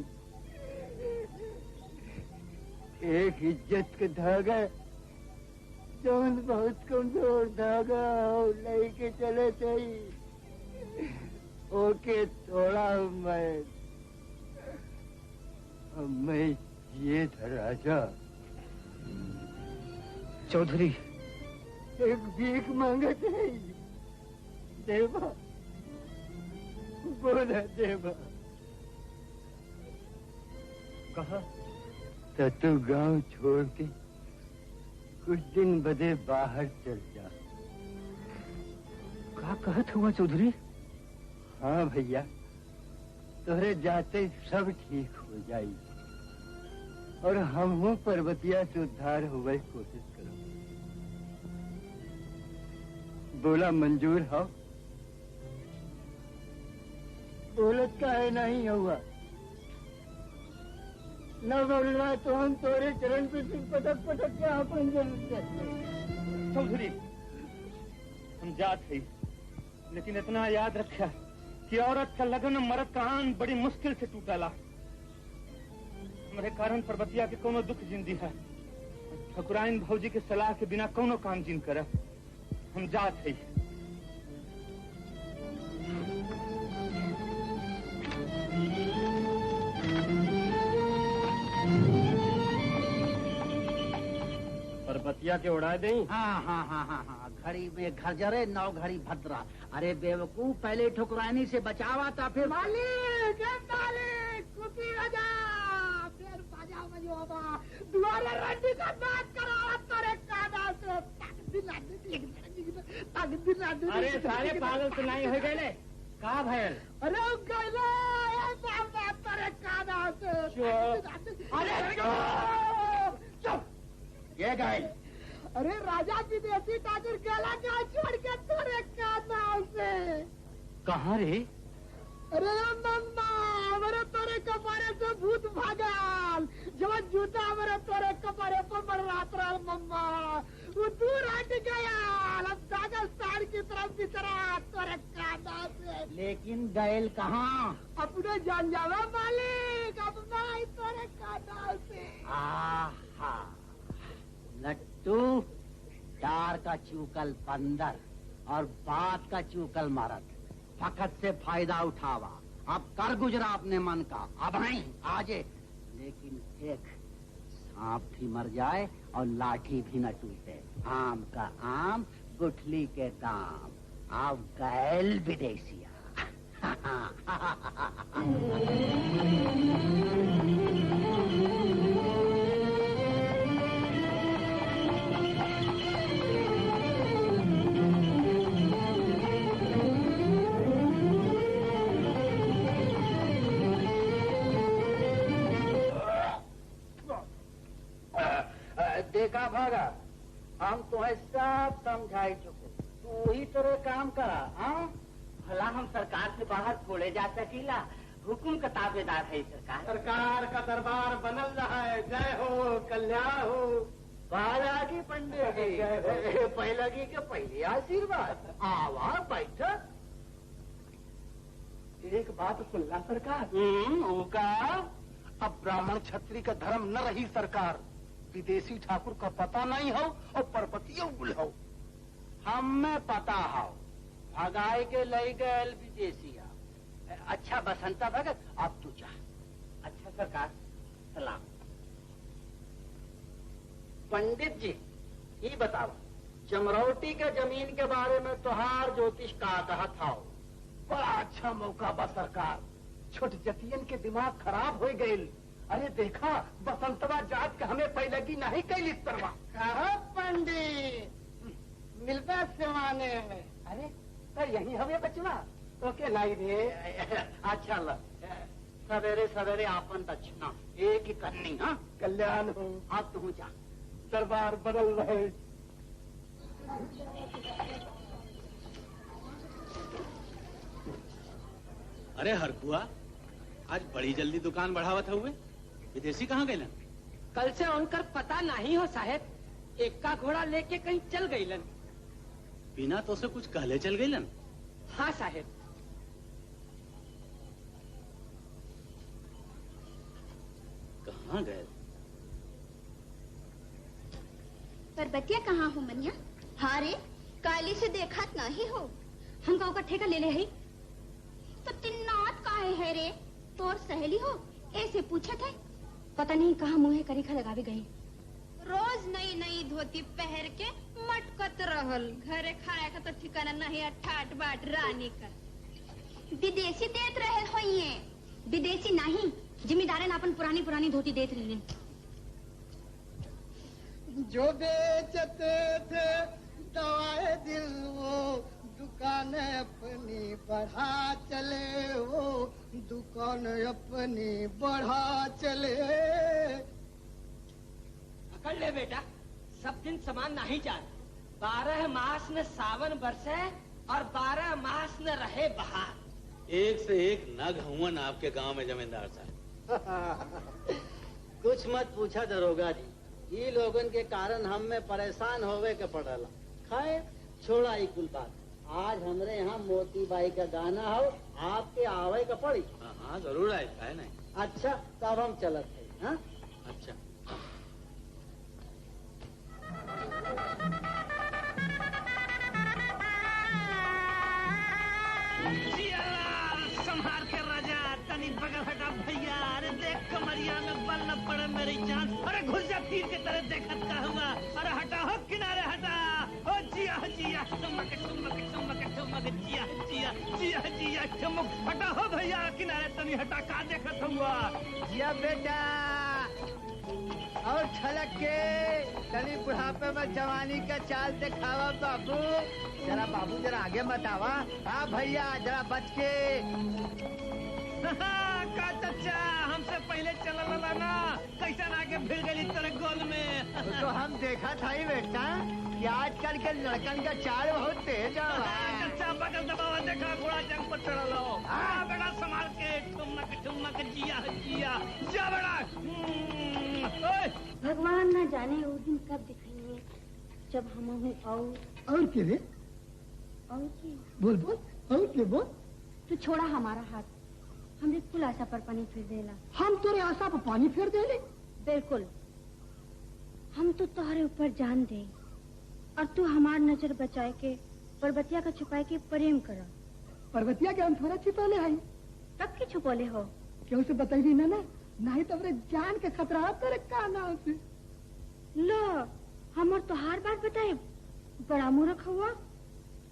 एक इज्जत का धागा जौन बहुत कमजोर धागा हो लेके चले चाहिए ओके तोड़ा मैं ये था राजा। चौधरी एक भीख मांगत है देवा बोला देवा। कहा तो तू गांव छोड़ के कुछ दिन बदे बाहर चल जा। का कहत हुआ चौधरी? हाँ भैया, तोहरे जाते सब ठीक हो जाई और हम हूँ पर्वतिया से उद्धार होवे कोशिश करो। बोला मंजूर हो? बोलत का है नहीं हुआ न बोलना तो हम तोरे चरण पे सिर पटक पटक के अपन जरूर करते। चौधरी हम जात है, लेकिन इतना याद रखा कि औरत का लगन मर्द का आन बड़ी मुश्किल से टूटला। हमारे कारण पर्वतिया के कोनो दुख जिंदी है। ठकुराइन भौजी के सलाह के बिना कोनो काम जिन कर हम जात है। पर्वतिया के उड़ा दें? हाँ हाँ हाँ हाँ हाँ, घड़ी में घर जरे 9 घड़ी भद्रा। अरे बेवकूफ, पहले ठुकरानी से बचावा था फिर मालिक कुकी राजा फिर बाजा बजवा दुआरे रंडी का बात करो तेरे कादा से अरे सारे पागल तो नहीं हो गए का भैल? अरे गैला तेरे कादा से अरे चुप ये गए। अरे राजा की देसी ठाकुर गला का छोड़ के तेरे कादा से कहाँ रे? अरे मम्मा हमारे तोरे कपारे से भूत भागल जब जूता हमारे तोरे कपारे पर मर रहा मम्मा वो दूर हट गया। अब दागस्तान की तरफ की तरह तोरे कादा से। लेकिन गैल कहाँ? अपने जान जावा मालिक, अपना ही तोरे कादा से। आहा लट्टू, डार का चूकल बंदर और बात का चूकल मरद, फकत से फायदा उठावा। अब कर गुजरा अपने मन का, अब नहीं आजे। लेकिन एक सांप भी मर जाए और लाठी भी न टूटे। आम का आम, गुठली के दाम। अब गैल विदेशिया। देखा भागा, हम तुम्हें सब समझाई चुके, तू ही तेरे काम करा। हाँ भला हम सरकार से बाहर थोड़े जा सकीला, हुकुम का ताबेदार है सरकार। सरकार का दरबार बनल रहा है। जय हो, कल्याण हो। बालाजी पंडित जी, पहलगी के पहले आशीर्वाद। आवा बैठो। एक बात सुनला सरकार, का अब ब्राह्मण क्षत्रिय का धर्म न रही सरकार। विदेशी ठाकुर का पता नहीं हो और पर्वतीय उगल हो। हमें पता हो, भगाई के लई गए विदेशिया। अच्छा बसंता भगत, अब तू जा। अच्छा सरकार, सलाम। पंडित जी ये बताओ, जमरौटी के जमीन के बारे में तुहार ज्योतिष का कहत था। बड़ा अच्छा मौका बा सरकार, छोट जतियन के दिमाग खराब हो गए। अरे देखा, बसंतवा जात के हमें पहलगी नहीं कैली तरवा। कहा पंडित मिलता सिवाने में? अरे सर यही हमें बचवा तो के नहीं रे। अच्छा ल सवेरे सवेरे आपन दक्षिणा एक ही करनी। हाँ कल्याण हो। अब तू जा, दरबार बदल रहे। अरे हरकुआ, आज बड़ी जल्दी दुकान बढ़ावत हुए, विदेशी कहाँ गए? कल से उनकर पता नहीं हो साहेब, एक का घोड़ा लेके कहीं चल गईलन। बिना तो से कुछ कहले चल गईलन? हाँ साहेब। कहाँ गए? पर्वतिया कहाँ हो मनिया? हाँ रे, काली से देखत नहीं हो। हम गाँव का ठेका ले ले है तो तिन्नात काहे है रे? तोर सहेली हो ऐसे पूछत है। पता नहीं कहाँ मुँह करीखा लगावे गई। रोज नई नई धोती पहन के मटकत रहल, घरे खाए का तो ठिकाना नहीं। अठाट बाट रानी का विदेशी देत रहे होइए। विदेशी नहीं, जिम्मेदारन अपन पुरानी पुरानी धोती देत रहे। जो बेचते थे दवाए दिल वो दुकान अपनी बढ़ा चले, वो दुकान अपनी बढ़ा चले। पकड़ ले बेटा, सब दिन समान नहीं जाए। 12 मास न सावन बरसे और 12 मास न रहे बहार। एक से एक नग हुवन आपके गांव में जमींदार साहब। कुछ मत पूछा दरोगा जी, ये लोगन के कारण हम में परेशान होवे के पड़ला। खैर छोड़ा ही कुल बात। आज हमरे यहाँ मोतीबाई का गाना हो, आपके आवे का पड़ी। हाँ जरूर आए, है नहीं। अच्छा तब हम चलत है। हाँ अच्छा संहार के राजा, तनी बगल हटा भैया। अरे देख कमरिया में बल न पड़े मेरी जान। अरे घुस जा तीर के तरह देखत का हुआ। अरे हटा हो किनारे हटा। ओ जिया जिया ठुमक ठुमक ठुमक ठुमक जिया जिया जिया जिया ठुमक। हटा हो भैया किनारे, तनी हटा का देखत हुआ। जिया बेटा और छलक के तनी बुढ़ापे में जवानी का चाल दिखावा बाबू। जरा बाबू जरा आगे मत आवा। हाँ भैया जरा बच के। का चच्चा हमसे पहले चल ना, कैसा आगे भिड़ गई तेरे गोल में। तो हम देखा था ही बेटा कि आजकल के लड़कन का चाल बहुत तेज है। चच्चा बगल दबावा, देखा घोड़ा जंग पर चढ़ा लो। बेटा संभाल के ठुमक ठुमक जिया जिया जा बेटा। भगवान ना जाने वो दिन कब दिखेंगे जब हम और के रे? और की बोल बोल और के बोल। तू छोड़ा हमारा हाथ, हमने कुल आशा पर पानी फिर देला। हम तोरे आशा पर पानी फेर देले? बिल्कुल। हम तो तुम्हारे ऊपर जान दे और तू हमार नजर बचाए के पर्वतिया का छुपाए के प्रेम करा। पर्वतिया के हम थोड़ा छिपौले है। कब के छुपौले हो? क्यों से बताई ना, नहीं तो अपने जान के खतरा तेरे काना से। लो हम तोहार बात बताए, बड़ा मूर्ख हुआ।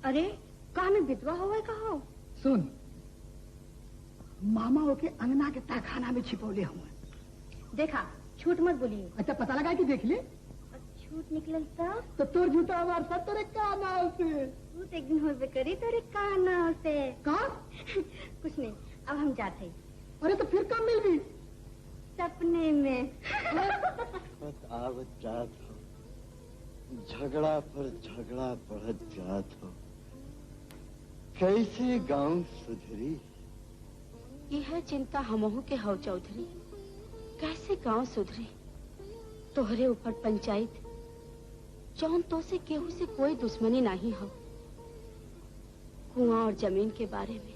अरे कहा में विधवा हुआ कहो। सुन, मामा के अंगना के तहखाना में छिपौले हुए। देखा झूठ मत बोलिए। अच्छा पता लगा कि देख ले। झूठ निकल तो तोर झूठा हमार सब तेरे काना से। झूठ एक दिन होबे करी तेरे काना से। कहा? कुछ नहीं, अब हम जाते। अरे तो फिर कब मिल गई? सपने में। बतावत जात हो, झगड़ा पर झगड़ा बढ़त जात हो। कैसे गांव सुधरी? यह चिंता हमहू के हो चौधरी। कैसे गांव सुधरी? तोहरे ऊपर पंचायत, जौन तो से केहू से कोई दुश्मनी नहीं हो। कुआं और जमीन के बारे में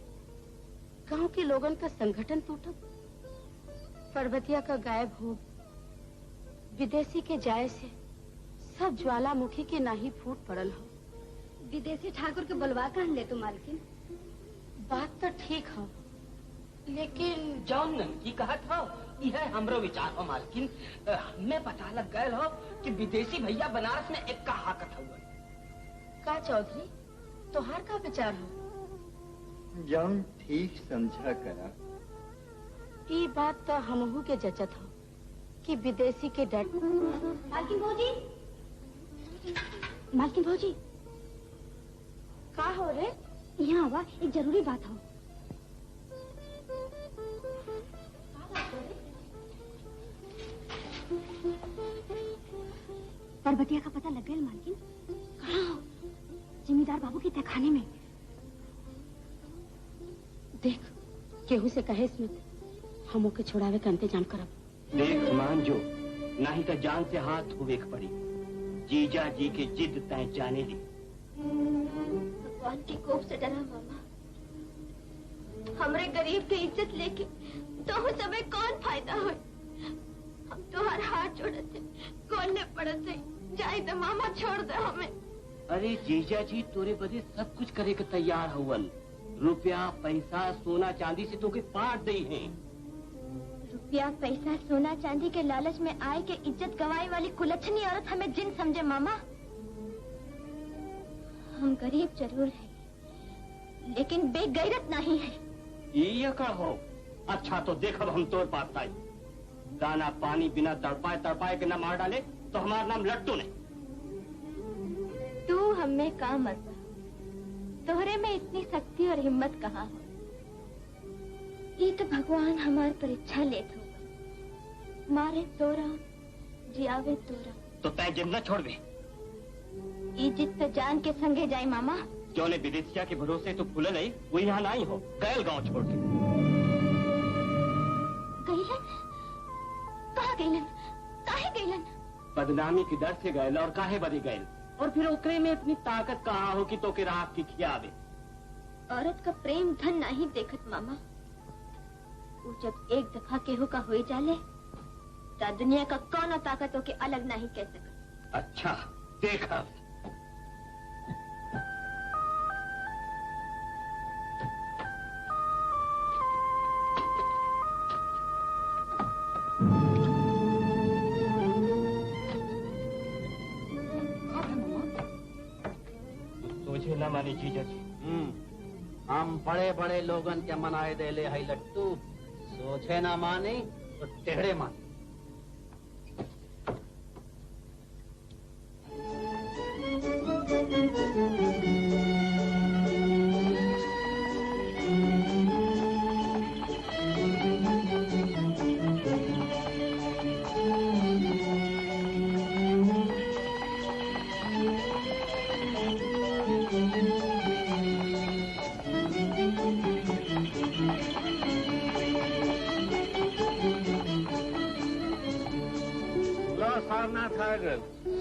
गांव के लोगन का संगठन टूटब, पर्वतिया का गायब हो, विदेशी के जाए से सब ज्वालामुखी के नाही फूट पड़ल हो। विदेशी ठाकुर के बुलवा कर ले तो मालकिन। बात तो ठीक हो, लेकिन जौन की कहा था यह हमरो विचार हो मालकिन। हमें पता लग गए हो कि विदेशी भैया बनारस में एक का हाकत हुआ। का चौधरी तोहार का विचार हो? जौन ठीक समझा करा। ये बात तो हमहू के जचत हो कि विदेशी के डर। मालकिन भौजी, मालकिन भौजी का हो रे? यहाँ आवा, एक जरूरी बात हो। पर्वतिया का पता लग गया मालकिन। कहाँ हो? जिम्मेदार बाबू के तहखाने में। देख केहू से कहे स्मित, हमो के छोड़ावे का इंतजाम करब। देख मान जो, नहीं तो जान से हाथ हुए पड़ी। जीजा जी की जिद तय जाने दी। भगवान की कोप से डरा मामा। हमरे गरीब की इज्जत लेके तो सबे कौन फायदा हो? हम तो हर हाथ जोड़ते कोलने पड़ते। जाए तो मामा छोड़ दे हमें। अरे जीजा जी तोरे बदे सब कुछ करे के तैयार हुवन। रुपया पैसा सोना चांदी से तो के पाट दे हैं। रुपया पैसा सोना चांदी के लालच में आए के इज्जत गवाए वाली कुलच्छनी औरत हमें जिन समझे मामा। हम गरीब जरूर हैं, लेकिन बेगैरत नहीं है। ये कहो। अच्छा तो देखब हम तोर पास आई। दाना पानी बिना तड़पाए तड़पाए के न मार डाले तो हमारा नाम लट्टू नहीं। तू हमें का मरता, तोहरे में इतनी शक्ति और हिम्मत कहाँ है? ये तो भगवान हमारी परीक्षा लेत होगा। मारे तोरा जियावे तोरा। तो तय जिद न छोड़ दे। ये जिद तो जान के संगे जाए मामा। क्यों ने विदेशिया के भरोसे तो फूले नहीं, वो यहाँ नहीं हो गैल गांव छोड़ के। गैलन? कहाँ गैलन? काहे गैलन? बदनामी की डर से गैल और काहे बदी गैल। और फिर ओकरे में इतनी ताकत कहाँ हो कि तो के रात की खियावे। औरत का प्रेम धन नहीं देखत मामा। वो जब एक दफा केहू का हो जाले तो दुनिया का कौन ताकतों के अलग नहीं कह सकत। अच्छा देखा। सोचे ना मानी जीजा जी। हम बड़े बड़े लोगन के मनाए दे ले है लट्टू। सोचे ना माने तो टेढ़े माने।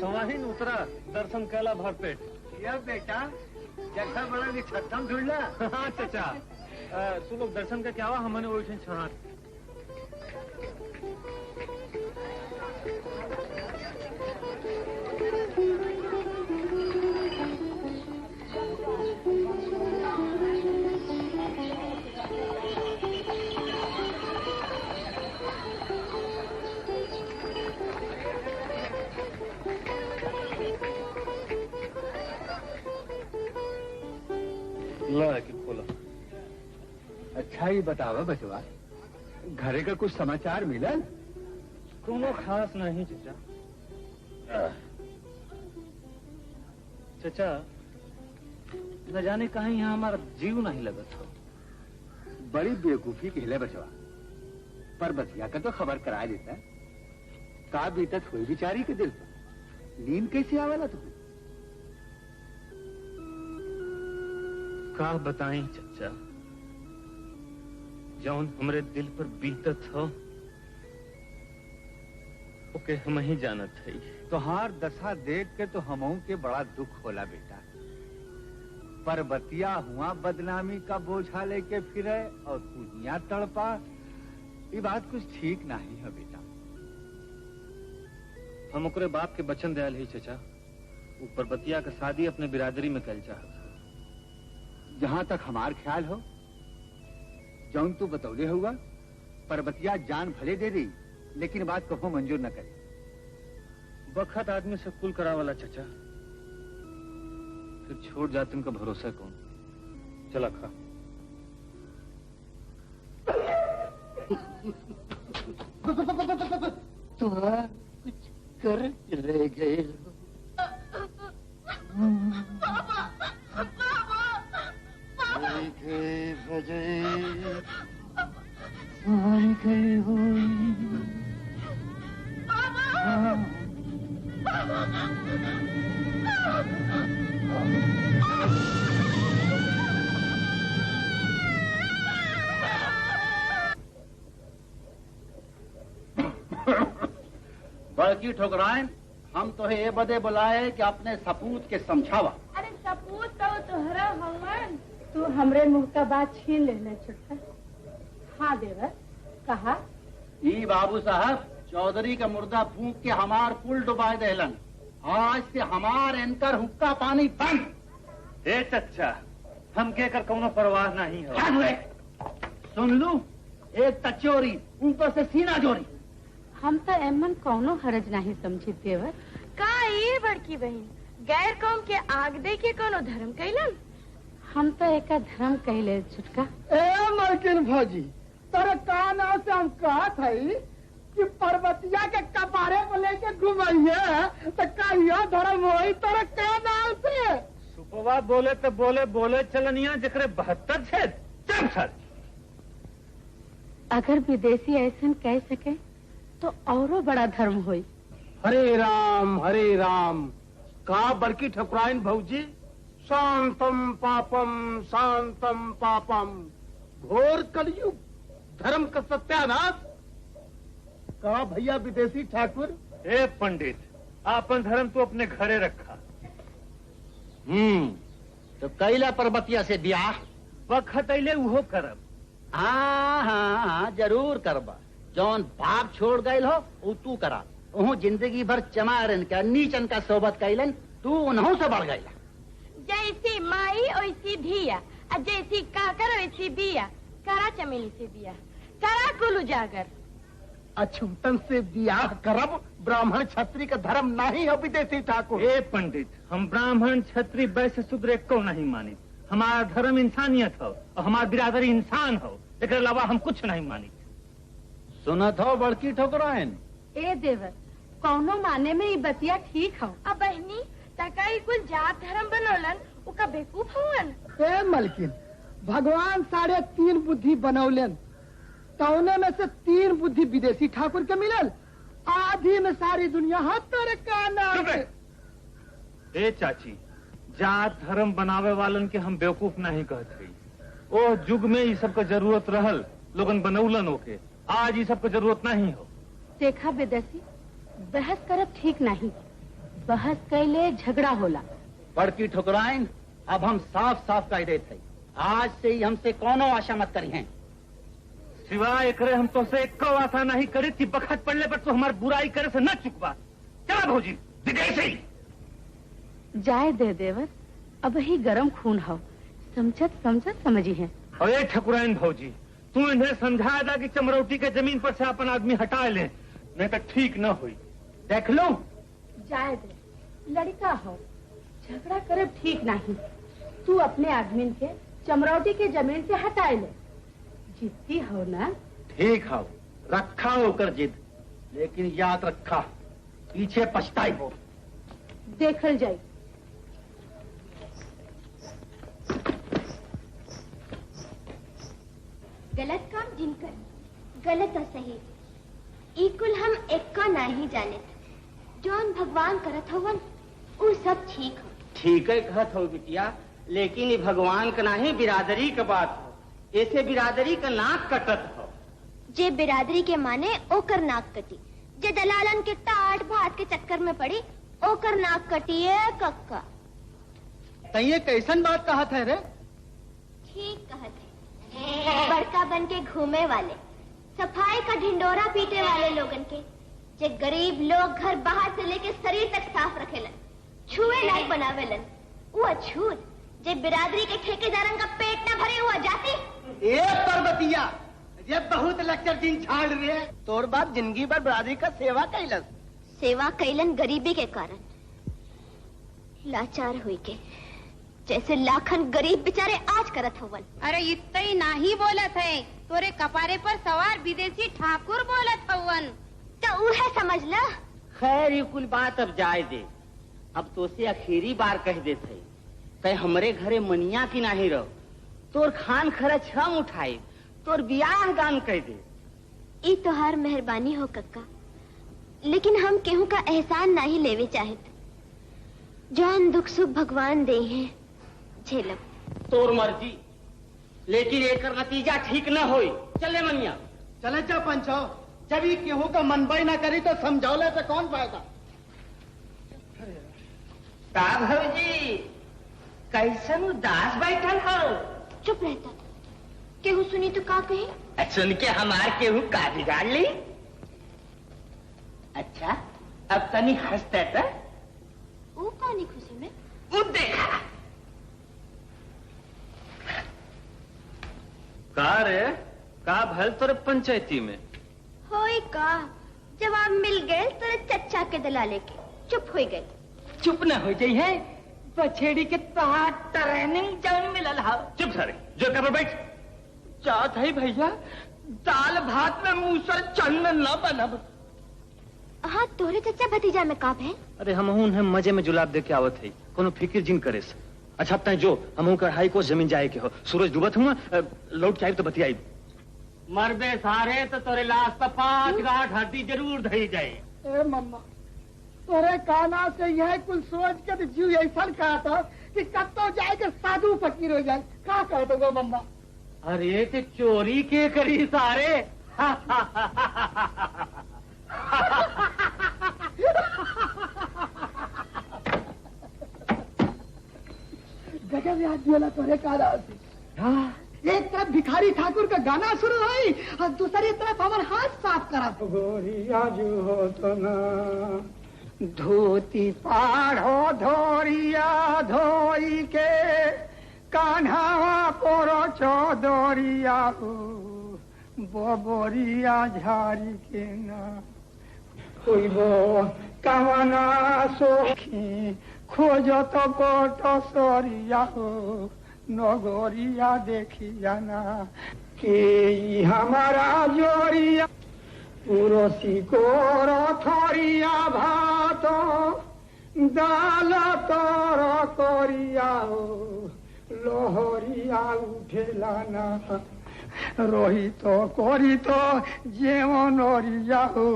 समाहीन उतरा दर्शन कैला भरपेट। या बेटा जैसा बड़ा निछत्तम ढूंढला। हाँ चाचा तू लोग दर्शन का क्या हुआ हमने वो छाट। बोला अच्छा ही बतावा बचवा, घरे का कुछ समाचार मिला? कोनो खास नहीं चाचा। चाचा न जाने कहीं यहाँ हमारा जीव नहीं लगा था। बड़ी बेवकूफी कहले बचवा, पर बतिया का तो खबर करा देता। का बीतत हुई बिचारी के दिल पर, नींद कैसे आवेला तुम्हें? का बताएं चचा, जौन हमरे दिल पर बीतत हो ओके हम ही जानत है। तोहार दशा देख के तो हमहू के बड़ा दुख होला बेटा। पर बतिया हुआ बदनामी का बोझा लेके फिरे और पूजियां तड़पा, ये बात कुछ ठीक नहीं है बेटा। हम ओकरे बाप के बचन दयाल ही चचा, ऊपर बतिया का शादी अपने बिरादरी में कल चाहत। जहां तक हमार ख्याल हो, जौन तू बतौले हुआ, पर बतिया जान भले दे दी, लेकिन बात कहो मंजूर न करे। बखत आदमी से कुल करा वाला चचा, फिर छोड़ जाते उनका भरोसा कौन। चला खा। तो कुछ कर रह गए। बड़की ठुकराइन, हम तो ये बदे बुलाए कि अपने सपूत के समझावा। अरे सपूत तो तोहरा भगवान, तू हमरे मुंह का बात छीन लेना छुट्टा। हाँ देवर कहा। ई बाबू साहब चौधरी का मुर्दा फूंक के हमार पुल डुबा देलन। आज से हमार एंकर हुक्का पानी बंद। ए चच्चा, हम के कर कोनो परवाह नहीं है। सुन लू, एक तचोरी ऊपर से सीना जोरी। हम तो एमन कौनो हरज नहीं समझी देवर। का ये बड़की बहन गैर कौम के आग दे के कोनो धर्म कैलन? हम तो एक धर्म कहले छुटका। ए मलकिन भौजी, तेरे काना से हम कहा थी कि पर्वतिया के कपारे को लेके घुमाइए, तो कहियो धर्म होई तेरे काना से। सुपवा बोले तो बोले बोले चलनिया जकरे 72 छेद चल सर। अगर विदेशी ऐसा कह सके तो औरो बड़ा धर्म होई। हरे राम का बड़की ठकुराइन भौजी शांतम पापम घोर कलयुग धर्म का सत्यानाश। का भैया विदेशी ठाकुर? ए पंडित, आपन धर्म तो अपने घरे रखा। तो कैला पर्वतिया से ब्याह वक्त अले उहो करब। हाँ जरूर करबा। जौन बाप छोड़ गए हो वो तू करा। उहू जिंदगी भर चमारन का नीचन का सोबत कैलन, तू उन्हों से बढ़ गईला। जैसी माई वैसी धिया, और जैसी काकर वैसी बिया। करा चमेली से बिया, करा कुल उजागर। अछूतन से ब्याह करब ब्राह्मण क्षत्रिय का धर्म नहीं हो विदेशी ठाकुर। ए पंडित, हम ब्राह्मण क्षत्रिय वैश्य शूद्र को नहीं मानी। हमारा धर्म इंसानियत हो और हमारा बिरादरी इंसान हो, इसके अलावा हम कुछ नहीं मानी। सुनत हो बड़की ठकुराइन? ए देवर, कौनो माने में ये बतिया ठीक हो। अब बहनी तकाई कुल जात धर्म बनौलन, उका बेवकूफ हुवन। ए मलकिन, भगवान 3.5 बुद्धि बनौलन, तौने में से 3 बुद्धि विदेशी ठाकुर के मिलल। आधी में सारी दुनिया हाथ तेरे का नाम है। ए चाची, जात धर्म बनावे वालन के हम बेवकूफ नहीं कहते। ओ युग में ये सब का जरूरत रहल, लोगन बनौलन होके। आज ये सब का जरूरत नहीं हो। देखा विदेशी, बहस करब ठीक नहीं। बहस कैले झगड़ा होला। बड़की ठकुराइन, अब हम साफ साफ कह देते हैं, आज से ही हमसे कोनो आशा मत करी हैं। सिवाय एकरे हम तो से एको आशा नहीं करी थी। बखत पड़ने पर तो हमारी बुराई करे से न चुकवा। क्या भौजी विदेशी? जाए दे देवर, अब ही गरम खून हो, समझत समझी है। और ये ठकुराइन भौजी, तू इन्हें समझाया था कि चमरौटी के जमीन पर से अपन आदमी हटा ले, नहीं तो ठीक न हुई। देख लो, जाए दे, लड़का हो, झगड़ा करे ठीक नहीं। तू अपने आदमी के चमरौटी के जमीन से हटाए ले। जिद्दी हो ना? ठीक हो, रखा होकर जिद, लेकिन याद रखा पीछे पछताई हो। देखल जाए। गलत काम जिनकर गलत और सही इकुल हम एक को नहीं जाने। जौन भगवान करत होवन वो सब ठीक हो। ठीक है कहत हो बिटिया, लेकिन ये भगवान का नहीं बिरादरी का बात हो। ऐसे बिरादरी का नाक कटत हो। जे बिरादरी के माने ओकर नाक कटी, जे दलालन के टाट भात के चक्कर में पड़ी ओकर नाक कटी है कक्का। तैये कैसन बात कहत है रे? ठीक कहत है। बड़का बन के घूमे वाले, सफाई का ढिंडोरा पीटे वाले लोगन के, जे गरीब लोग घर बाहर से लेके शरीर तक साफ रखेलन, छुए लायक बनावेलन, वो अछूत। जे बिरादरी के ठेकेदारन का पेट न भरे हुआ जाती। ए पर्वतिया, ये बहुत लेक्चर दिन झाड़ रहे। तोर बाप जिंदगी भर बिरादरी का सेवा कैलन। सेवा कैलन गरीबी के कारण, लाचार हुई के, जैसे लाखन गरीब बेचारे आज करत होवन। अरे इतना ही नहीं बोलत है, तोरे कपारे पर सवार विदेशी ठाकुर बोलत हवन। तो उहे समझ ला। खैर ये कुल बात अब जाए दे। अब तो से आखिरी बार कह देते है, तय हमरे घरे मनिया की नहीं रहो। तोर खान खर्च हम उठाए, तोर ब्याह दान कह दे। ई तोहार मेहरबानी हो कक्का, लेकिन हम केहू का एहसान नहीं लेवे चाहत। जौन दुख सुख भगवान दे हैं झेलब। तोर मर्जी, लेकिन एकर नतीजा ठीक न होई। चले मनिया, चले जा पंचो। जब ये केहू का मनबई ना करी तो समझौले से कौन फायदा? का भौजी कैसन उदास बैठल हो? चुप रहता, केहू सुनी तो का कहे? सुन के हमार केहू का बिगाड़ ली? अच्छा अब तनी हंसते तो? वो कानी खुशी में? वो देखा का रे, का भल तोरे पंचायती में? होई का, जवाब मिल गए तेरे चच्चा के दलाले के। चुप हो गए। चुप न हो जाई है, बछेड़ी के तहां ट्रेनिंग जौन मिलल हा। चुप सारे, जो कर बैठ। चाहत है भैया, दाल भात में मूसल चन्न न बनब। हाँ, तोरे चच्चा भतीजा में काप है? अरे हम उन्हें मजे में जुलाब दे के आवत है, कोनो फिक्र जिन करे से। अच्छा अब तय जो हम कढ़ाई को जमीन जाए के हो सूरज डूबत हुआ लौट के आई तो बतियाई मरबे सारे तो तोरे लाश पर 5 गांठ हड्डी जरूर धई जाए। ए मम्मा तोरे काना से यह कुल सोच के जीव ऐसा कहा था कि कब तो जाएगा साधु फकीर हो जाए। क्या कह दोगे मम्मा? अरे ते चोरी के करी सारे गजब याद दिया तोरे काना से। एक तरफ भिखारी ठाकुर का गाना शुरू हुई और दूसरी तरफ हमारे हाथ साफ करा। गोरिया जो हो तो ना धोती पाढ़ो धोरिया धोई के कान्हा पोरो चौदोरिया हो बोरिया झारी के ना कोई बो कवना सोखी खोजो तो बोटो सोरिया हो नगोरिया देखिया ना कि हमारा जोरिया पुरोसी को थोरिया भातो दाल तोर कोरिया हो लोहरिया उठेला ना रोही तो कोरी तो जेवन ओरिया हो।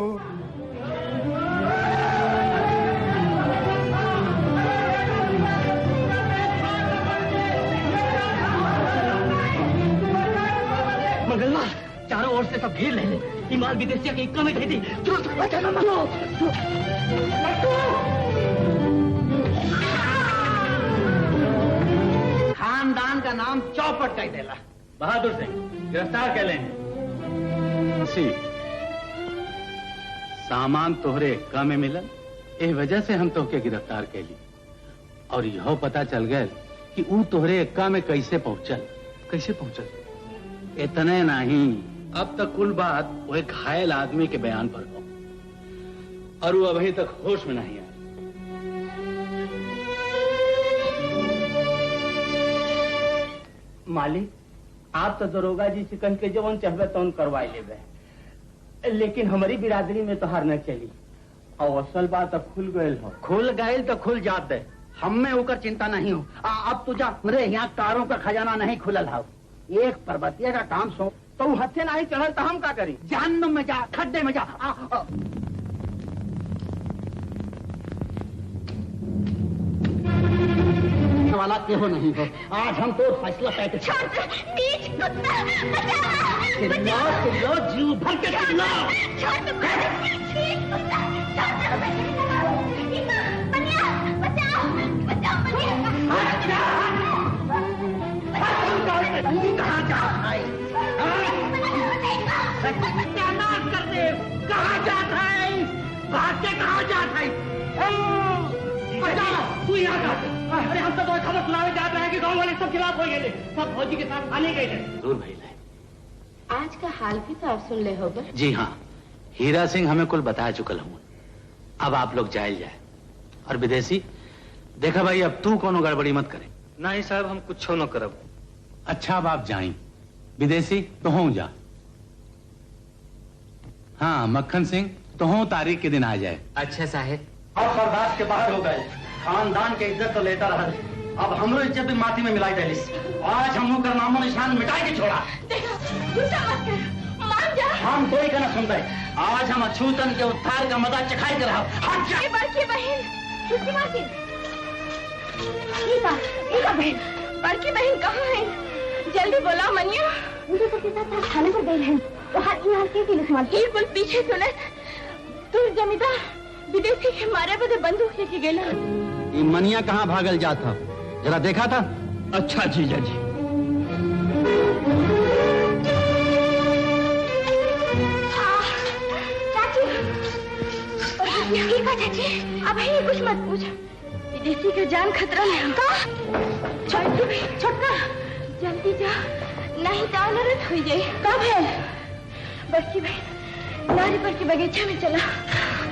मंगलवा चारों ओर से सब घेर ले ईमान विदेशिया की इक्का में दे दी। खानदान का नाम चौपट कर देला। बहादुर सिंह गिरफ्तार कर लें। सामान तोहरे एक्का में मिलन ए वजह से हम तोहके गिरफ्तार के ली और यह पता चल गए कि ऊ तोहरे एक्का में कैसे पहुंचल। कैसे पहुंचल इतने नहीं अब तक कुल बात वो एक घायल आदमी के बयान पर हो और वो अभी तक होश में नहीं आया। मालिक आप तो दरोगा जी से कह के जवन चाहबे तौन करवाई लेबे लेकिन हमारी बिरादरी में तो हार न चली और असल बात अब खुल गए हो। खुल गए तो खुल जात दे हमें होकर चिंता नहीं हो। अब तुझा मेरे यहाँ कारों का खजाना नहीं खुलल है। एक पर्वतीय का काम सो तो हथे नहीं चढ़ल तो हम क्या करी? जहन्नुम में जा खड्डे में जा। वाला केहो नहीं हो। आज हम तो फैसला करके चिल्लाओ जीव भर के चिल्लाओ। कहाँ जाता है? सत्यानाश कर दे। कहाँ जाता है? भाग के कहाँ जाता है? तू यहाँ जाता। अरे हम तो खबर सुनावे जाते हैं कि गांव वाले सब खिलाफ हो गए सब फौजी के साथ आने गए जरूर भाई लाए। आज का हाल भी तो आप सुन ले होगा। जी हाँ हीरा सिंह हमें कुल बता चुकल हूँ। अब आप लोग जाए और विदेशी देखा भाई अब तू कोनो गड़बड़ी मत करे। नहीं साहब हम कुछ न करब। अच्छा अब आप जाए विदेशी तो हो जा। हाँ मक्खन सिंह तो हो तारीख के दिन आ जाए। अच्छा साहेब अब बर्दाश्त के बाहर हो गए। खानदान के इज्जत तो लेता रहा अब हमरो इज्जत भी माटी में मिलाई देलिस। आज हम कर नामो निशान मिटाई के छोड़ा। देखो गुस्सा मत कर मान जा। हम कोई का ना सुनते आज हम अछूतन के उद्धार का मजा चखाई कर रहा। हट जा। बड़की बहन छुट्टी मासी बहन बड़की बहन कहाँ है? जल्दी बोला मनिया। उनके सबके साथ थाने पर गए हैं। यहाँ बिल्कुल पीछे सुने तू जमींदार विदेशी के मारे बदे बंदूक लेके गेला। ये मनिया कहाँ भागल जाता जरा देखा था? अच्छा जीजा जी चाची ठीक है चाची अब ही कुछ मत पूछ। विदेशी का जान खतरा में हमका छोटका जल्दी जा नहीं तो अनर्थ हो जाए। कब है? बड़की बहन नारी पर के बगीचे में चला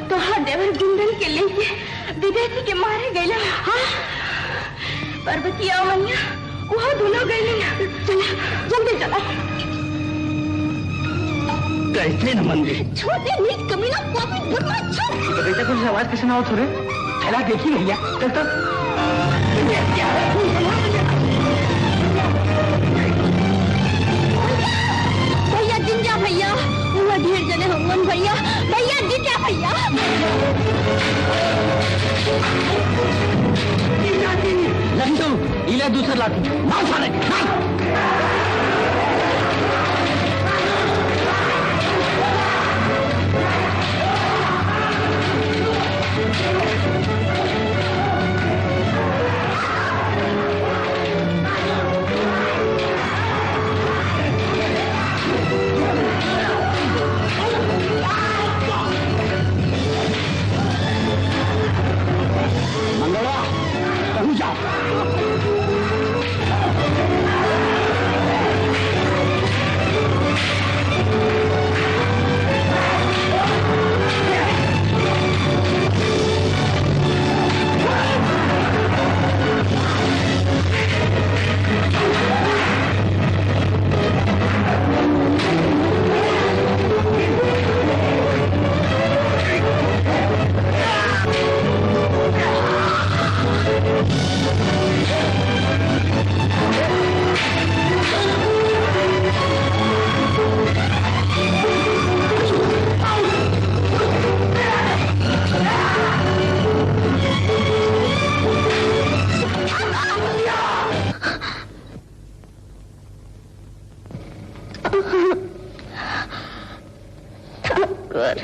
तो हाँ देवर गुंडन के लेके विदेशी के मारे गए। हाँ पर्वतिया मनिया वहाँ दोनों गए। चला जल्दी चला। कैसे न मंदिर छोटे नीच कमीना पापी बदमाश छोड़। बेटा कुछ आवाज कैसे ना हो थोड़े थैला देखी भैया चल भैया भैया जी क्या भैया लड्डू इले दूसरा लाठी मार साले मंगला कहीं जाओ ठाकुर